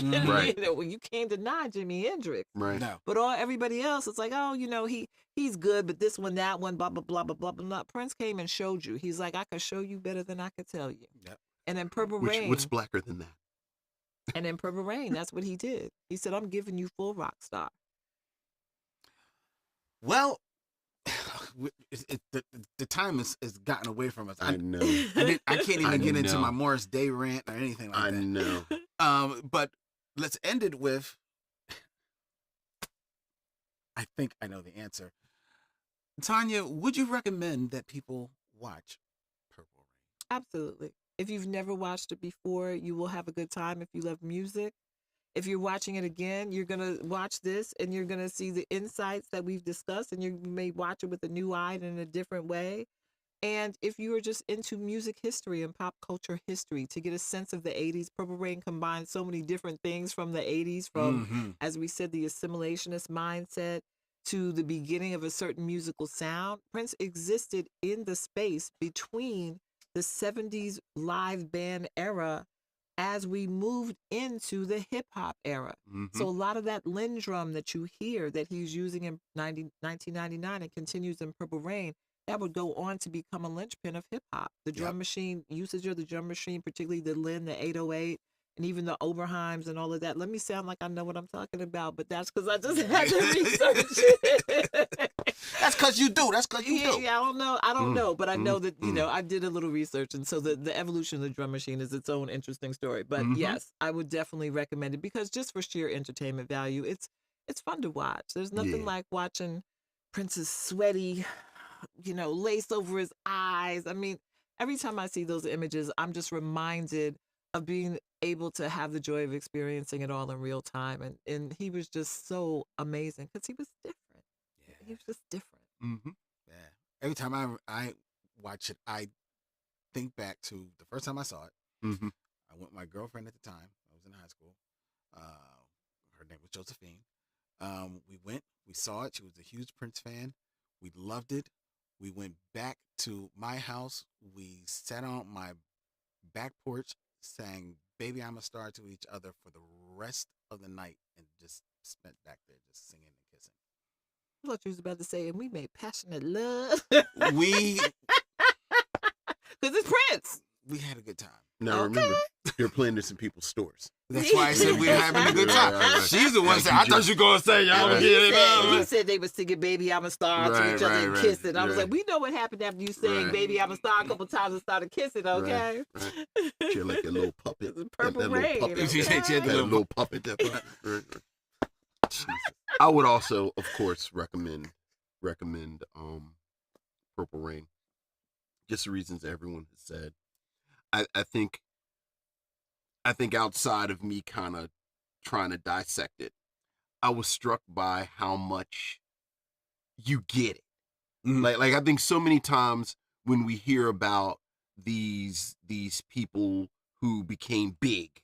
Right. You can't deny Jimi Hendrix. Right. No. But everybody else, it's like, oh, he's good, but this one, that one, blah, blah, blah, blah, blah, blah. Prince came and showed you. He's like, I could show you better than I could tell you. Yep. And then Purple Rain. What's blacker than that? And then Purple Rain, that's what he did. He said, I'm giving you full rock star. Well, the time has gotten away from us. I know. I can't even I get into know. my Morris Day rant or anything like I that. know. But let's end it with, I think I know the answer. Tonya, would you recommend that people watch Purple Rain? Absolutely. If you've never watched it before, you will have a good time if you love music. If you're watching it again, you're going to watch this and you're going to see the insights that we've discussed, and you may watch it with a new eye and in a different way. And if you are just into music history and pop culture history, to get a sense of the 80s, Purple Rain combines so many different things from the 80s, from, as we said, the assimilationist mindset to the beginning of a certain musical sound. Prince existed in the space between the 70s live band era as we moved into the hip hop era. Mm-hmm. So a lot of that Len drum that you hear that he's using in 1999 and continues in Purple Rain, that would go on to become a linchpin of hip hop. The drum machine, usage of the drum machine, particularly the Len, the 808, and even the Oberheims and all of that. Let me sound like I know what I'm talking about, but that's because I just had to research it. That's because you do. That's because you do. Yeah, I don't know, but I know that, I did a little research. And so the evolution of the drum machine is its own interesting story. But yes, I would definitely recommend it because just for sheer entertainment value, it's fun to watch. There's nothing like watching Prince's sweaty, lace over his eyes. I mean, every time I see those images, I'm just reminded of being able to have the joy of experiencing it all in real time. And he was just so amazing because he was different. Yeah. He was just different. Mm-hmm. Yeah. Every time I watch it, I think back to the first time I saw it. Mm-hmm. I went with my girlfriend at the time. I was in high school. Her name was Josephine. We went, we saw it. She was a huge Prince fan. We loved it. We went back to my house. We sat on my back porch, sang Baby I'm a Star to each other for the rest of the night and just spent back there just singing and kissing. I thought you was about to say, and we made passionate love. We... Because it's Prince. We had a good time. Now remember, you're playing this in people's stores. That's why I said we were having a good time. Right. She's the one saying, I thought you were going to say, y'all He said they were singing Baby I'm a Star to each other and kissing. I was like, we know what happened after you sang Baby I'm a Star a couple times and started kissing, okay? Right. She had like a little puppet. Purple Rain. She had a little puppet. I would also, of course, recommend Purple Rain. Just the reasons everyone has said. I think outside of me kind of trying to dissect it, I was struck by how much you get it. Mm-hmm. Like I think so many times when we hear about these people who became big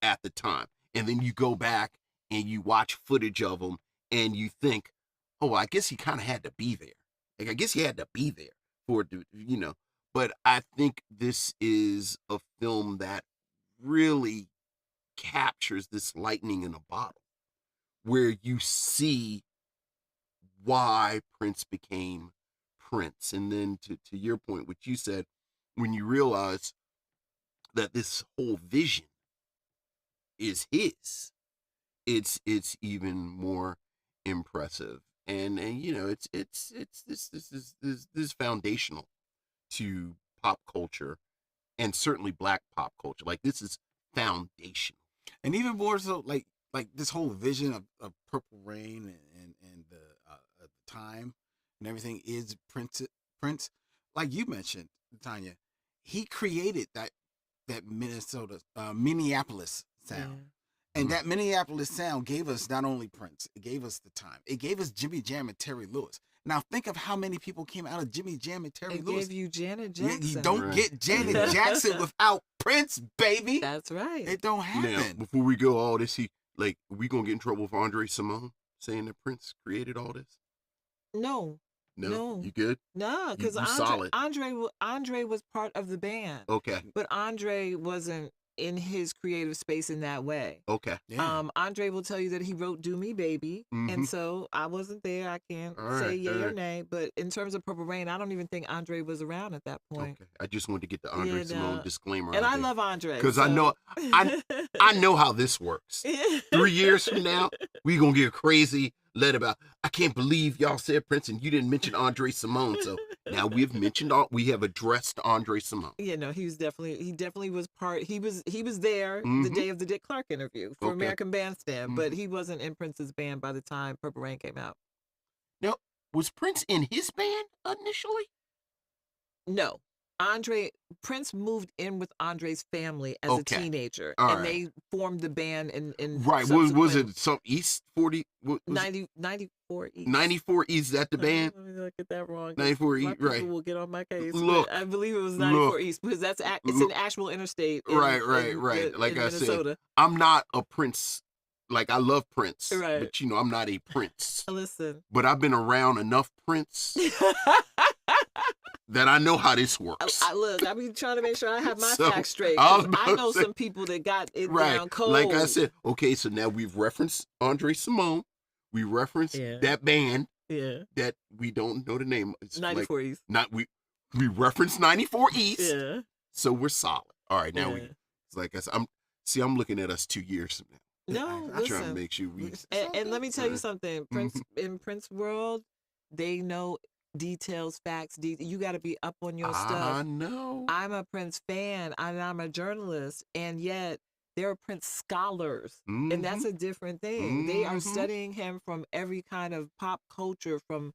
at the time, and then you go back and you watch footage of them and you think, oh, I guess he kind of had to be there. Like I guess he had to be there for it to, But I think this is a film that really captures this lightning in a bottle, where you see why Prince became Prince. And then to your point, what you said, when you realize that this whole vision is his, it's even more impressive. And it's this is foundational to pop culture, and certainly Black pop culture. Like this is foundational, and even more so, like this whole vision of Purple Rain and the time and everything is Prince. Like you mentioned, Tonya, he created that Minneapolis sound. And that Minneapolis sound gave us not only Prince, it gave us the time. It gave us Jimmy Jam and Terry Lewis. Now think of how many people came out of Jimmy Jam and Terry Lewis. It gave you Janet Jackson. You don't get Janet Jackson without Prince, baby. That's right. It don't happen. Now, before we go all this, are we gonna get in trouble with Andre Simone saying that Prince created all this? No. You good? No, because Andre was part of the band. Okay. But Andre wasn't in his creative space in that way. Okay. Yeah. Andre will tell you that he wrote Do Me Baby. Mm-hmm. And so I wasn't there. I can't say yay or nay. But in terms of Purple Rain, I don't even think Andre was around at that point. Okay. I just wanted to get the Andre Simone disclaimer. And I love Andre. Because I know how this works. 3 years from now, we going to get crazy led about, I can't believe y'all said Prince and you didn't mention Andre Simone. So now we have addressed Andre Simone. Yeah, no, he definitely was part. He was there the day of the Dick Clark interview for American Bandstand, but he wasn't in Prince's band by the time Purple Rain came out. Now, was Prince in his band initially? No. Prince moved in with Andre's family as a teenager, and they formed the band in right. Was it some East 40? 94 East. 94 East, is that the band? Let me not get that wrong. 94 East, right. People will get on my case. Look, I believe it was 94 East because it's an actual interstate. Right. Like I said, I'm not a Prince. Like I love Prince, but I'm not a Prince. Listen, but I've been around enough Prince that I know how this works. Look, I be trying to make sure I have my So, facts straight. I was 'Cause about I to know say- some people that got it Right. down cold. Like I said, okay, so now we've referenced Andre Simone. We referenced Yeah. that band Yeah. that we don't know the name. It's 94 East. we referenced 94 East. Yeah. So we're solid. All right, now Yeah. it's like I said, I'm looking at us 2 years from now. No, I- I'm trying to listen. make sure we And let me tell you Yeah. something. In Prince world, they know details, facts. You got to be up on your I stuff. know. I'm a Prince fan and I'm a journalist, and yet there are Prince scholars, and that's a different thing. They are Mhm. studying him from every kind of pop culture, from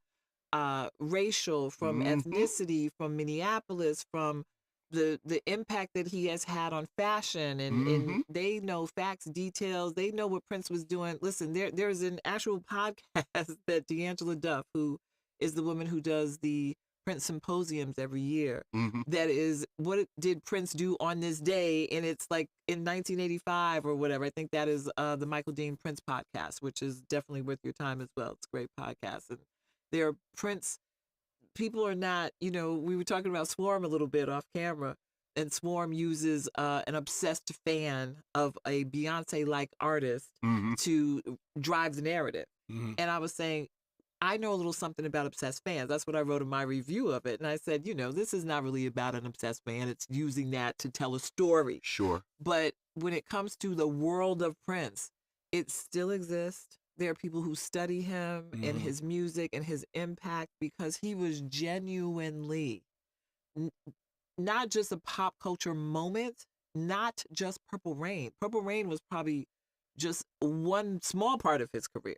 racial, from Mhm. ethnicity, from Minneapolis, from the impact that he has had on fashion, and Mhm. they know facts, details. They know what Prince was doing. Listen, there's an actual podcast that D'Angela Duff, who is the woman who does the Prince symposiums every year, Mhm. that is what did Prince do on this day, and it's like in 1985 or whatever. I think that is the Michael Dean Prince podcast, which is definitely worth your time as well. It's a great podcast, and there are Prince people are not, we were talking about Swarm a little bit off camera, and Swarm uses an obsessed fan of a Beyonce-like artist Mhm. to drive the narrative. Mhm. And I was saying, I know a little something about obsessed fans. That's what I wrote in my review of it. And I said, this is not really about an obsessed fan. It's using that to tell a story. Sure. But when it comes to the world of Prince, it still exists. There are people who study him and his music and his impact because he was genuinely not just a pop culture moment, not just Purple Rain. Purple Rain was probably just one small part of his career.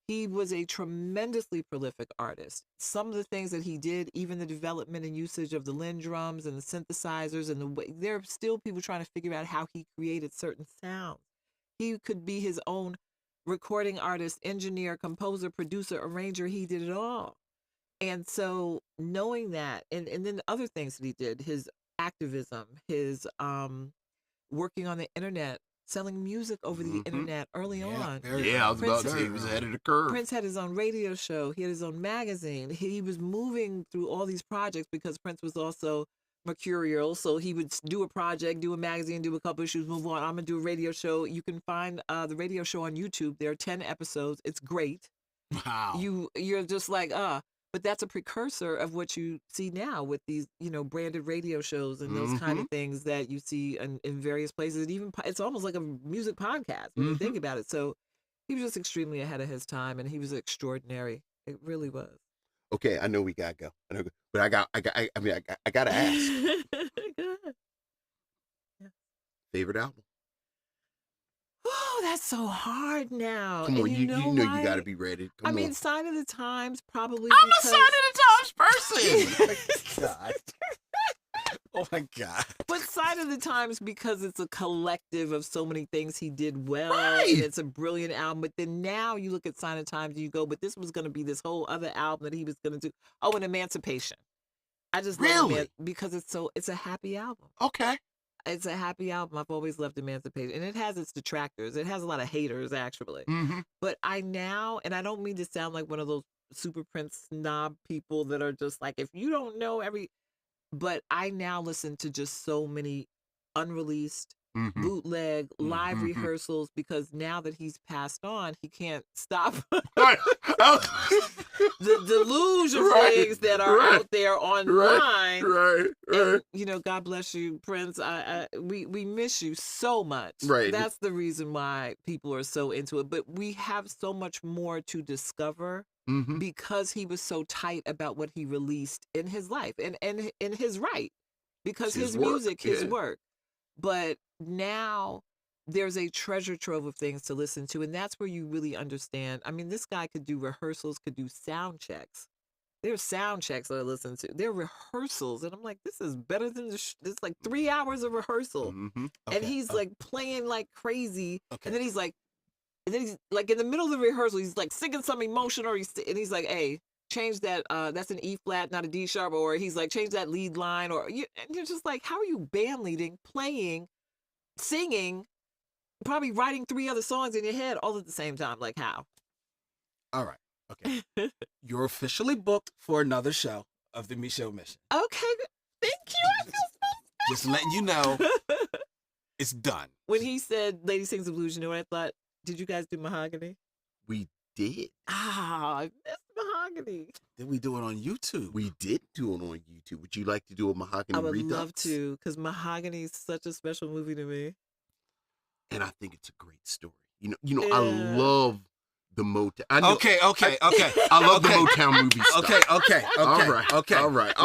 He was a tremendously prolific artist. Some of the things that he did, even the development and usage of the Linn drums and the synthesizers, and the way there are still people trying to figure out how he created certain sounds. He could be his own recording artist, engineer, composer, producer, arranger. He did it all. And so knowing that, and then the other things that he did, his activism, his working on the internet, selling music over the internet early on. Yeah, I was about to say he was ahead of the curve. Prince had his own radio show. He had his own magazine. He was moving through all these projects because Prince was also mercurial. So he would do a project, do a magazine, do a couple issues, move on. I'm going to do a radio show. You can find the radio show on YouTube. There are 10 episodes. It's great. Wow. You're just like, but that's a precursor of what you see now with these, branded radio shows and those kind of things that you see in various places. And even it's almost like a music podcast when you think about it. So he was just extremely ahead of his time, and he was extraordinary. It really was. Okay, I know we gotta go. But I gotta ask. Good. Favorite album? Oh, that's so hard now. Come on, And you know you why? gotta be ready. Come on. I mean, Sign of the Times probably. I'm because... a Sign of the Times person. God. Oh my God. But Sign of the Times because it's a collective of so many things he did well. Right. And it's a brilliant album. But then now you look at Sign of the Times and you go, but this was going to be this whole other album that he was going to do. Oh, and Emancipation. I just love Really? because it's a happy album. Okay. It's a happy album. I've always loved Emancipation. And it has its detractors. It has a lot of haters, actually. Mm-hmm. But I and I don't mean to sound like one of those super Prince snob people that are just like, if you don't know but I now listen to just so many unreleased, Mm-hmm. bootleg, live Mhm. rehearsals because now that he's passed on, he can't stop Right. the deluge of Right, things that are right, out there online. Right. And, God bless you, Prince. We miss you so much. Right. That's the reason why people are so into it. But we have so much more to discover Mm-hmm. because he was so tight about what he released in his life and in his right. Because His his work, music, his yeah. work. But now there's a treasure trove of things to listen to. And that's where you really understand. I mean, this guy could do rehearsals, could do sound checks. There's sound checks that I listen to. There are rehearsals. And I'm like, this is better than this. It's like 3 hours of rehearsal. Mm-hmm. And he's like playing like crazy. Okay. And then he's like in the middle of the rehearsal, he's like singing some emotion and he's like, hey, change that. That's an E flat, not a D sharp. Or he's like, change that lead line. And you're just like, how are you band leading, playing, singing, probably writing 3 other songs in your head all at the same time? Like how? All right. Okay. You're officially booked for another show. of the Micheaux mission. Okay, thank you. I feel Just letting you know it's done. When he said Lady Sings the Blues, you know what I thought? Did you guys do Mahogany? We did. I missed Mahogany. Did we do it on YouTube? We did do it on YouTube. Would you like to do a Mahogany I would Redux? love to, because Mahogany is such a special movie to me. And I think it's a great story. I Yeah. love the Motown. Okay. I love the Motown movie stuff. Okay. All right.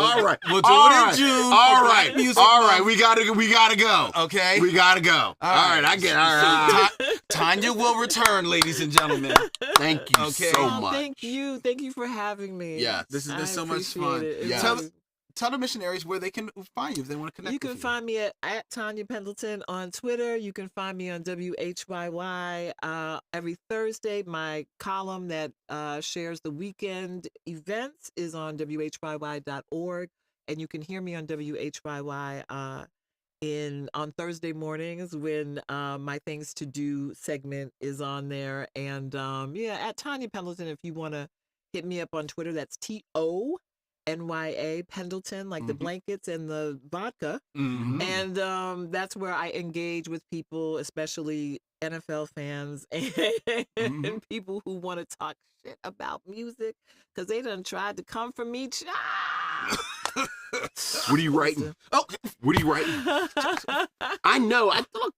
We'll do it in June. All for right. Black Music All right. Month. We gotta go. Okay. We gotta go. All right. I get it. All right. Tonya will return, ladies and gentlemen. Thank you Okay. so Oh, much. thank you. Thank you for having me. Yes. This has I been so much appreciate fun. it. Yeah. Tell the missionaries where they can find you if they want to connect You with can find me at Tonya Pendleton on Twitter. You can find me on WHYY every Thursday. My column that shares the weekend events is on WHYY.org. And you can hear me on WHYY on Thursday mornings when my Things to Do segment is on there. And at Tonya Pendleton, if you want to hit me up on Twitter, that's TONYA Pendleton, like the blankets and the vodka. Mm-hmm. And that's where I engage with people, especially NFL fans and people who want to talk shit about music because they done tried to come for me. What are you writing? Oh, what are you writing? I know. I'm not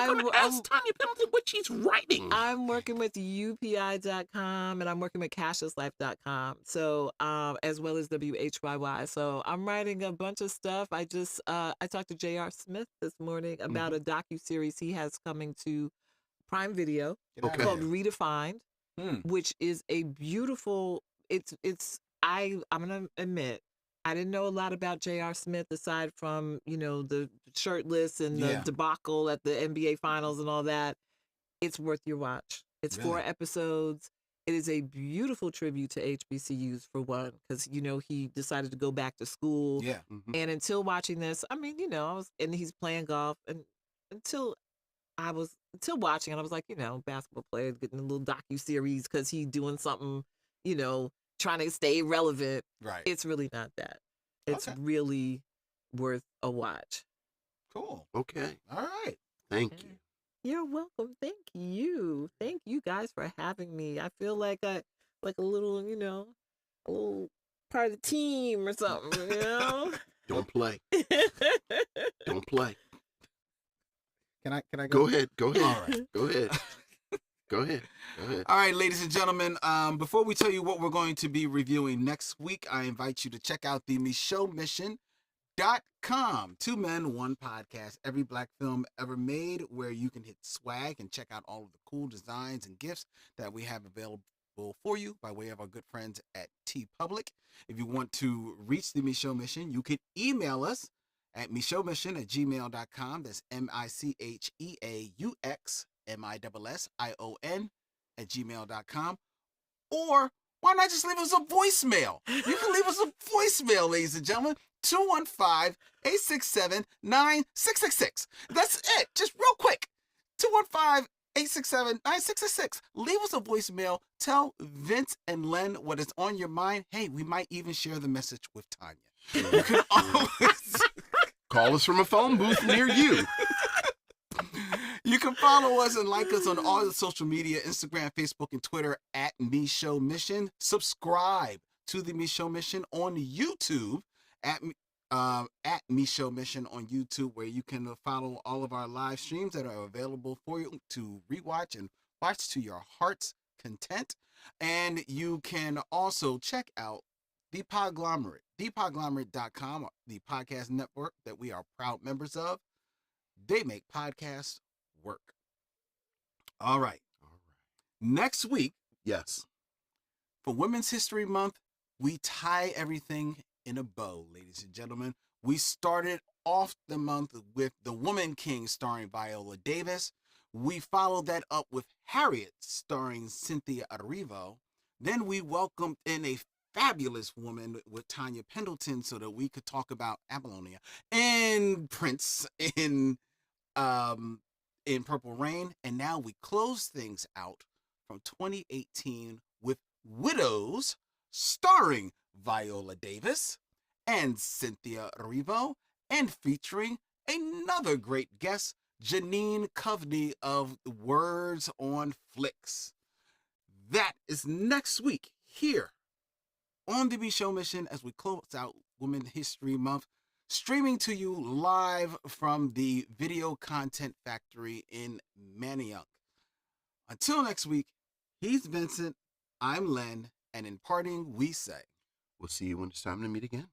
going to ask Tonya Pendleton what she's writing. I'm working with UPI.com and I'm working with CashLessLife.com. So, as well as WHYY. So I'm writing a bunch of stuff. I talked to J.R. Smith this morning about a docuseries he has coming to Prime Video called Redefined, which is a beautiful, I'm going to admit, I didn't know a lot about J.R. Smith aside from, the shirtless and the debacle at the NBA Finals and all that. It's worth your watch. It's 4 episodes. It is a beautiful tribute to HBCUs for one, because, he decided to go back to school. Yeah. And until watching this, and he's playing golf. And until watching it, I was like, basketball player getting a little docuseries because he's doing something, trying to stay relevant. Right. It's really not that. It's really worth a watch. Cool. Okay. All right. Thank you. You're welcome. Thank you. Thank you guys for having me. I feel like a little, a little part of the team or something, Don't play. Don't play. Can I Go ahead. All right. Go ahead. Go ahead. All right, ladies and gentlemen, before we tell you what we're going to be reviewing next week, I invite you to check out the MicheauxMission.com. 2 Men, 1 podcast, every black film ever made, where you can hit swag and check out all of the cool designs and gifts that we have available for you by way of our good friends at TeePublic. If you want to reach the Micheaux Mission, you can email us at micheauxmission@gmail.com. That's MICHEAUXMISSION@gmail.com. Or why not just leave us a voicemail? You can leave us a voicemail, ladies and gentlemen. 215-867-9666. That's it. Just real quick. 215-867-9666. Leave us a voicemail. Tell Vince and Len what is on your mind. Hey, we might even share the message with Tonya. You can always call us from a phone booth near you. You can follow us and like us on all the social media, Instagram, Facebook, and Twitter at Micheaux Mission. Subscribe to the Micheaux Mission on YouTube at Micheaux Mission on YouTube, where you can follow all of our live streams that are available for you to rewatch and watch to your heart's content. And you can also check out The Podglomerate, thepodglomerate.com, the podcast network that we are proud members of. They make podcasts work. All right. Next week, yes, for Women's History Month, we tie everything in a bow, ladies and gentlemen. We started off the month with The Woman King starring Viola Davis. We followed that up with Harriet starring Cynthia Erivo. Then we welcomed in a fabulous woman with Tonya Pendleton so that we could talk about Apollonia and Prince in Purple Rain. And now we close things out from 2018 with Widows starring Viola Davis. and Cynthia Erivo, and featuring another great guest, Janine Coveney of Words on Flicks. That is next week here on the Micheaux Mission as we close out Women's History Month, streaming to you live from the Video Content Factory in Manayunk. Until next week, he's Vincent, I'm Len, and in parting, we say, We'll see you when it's time to meet again.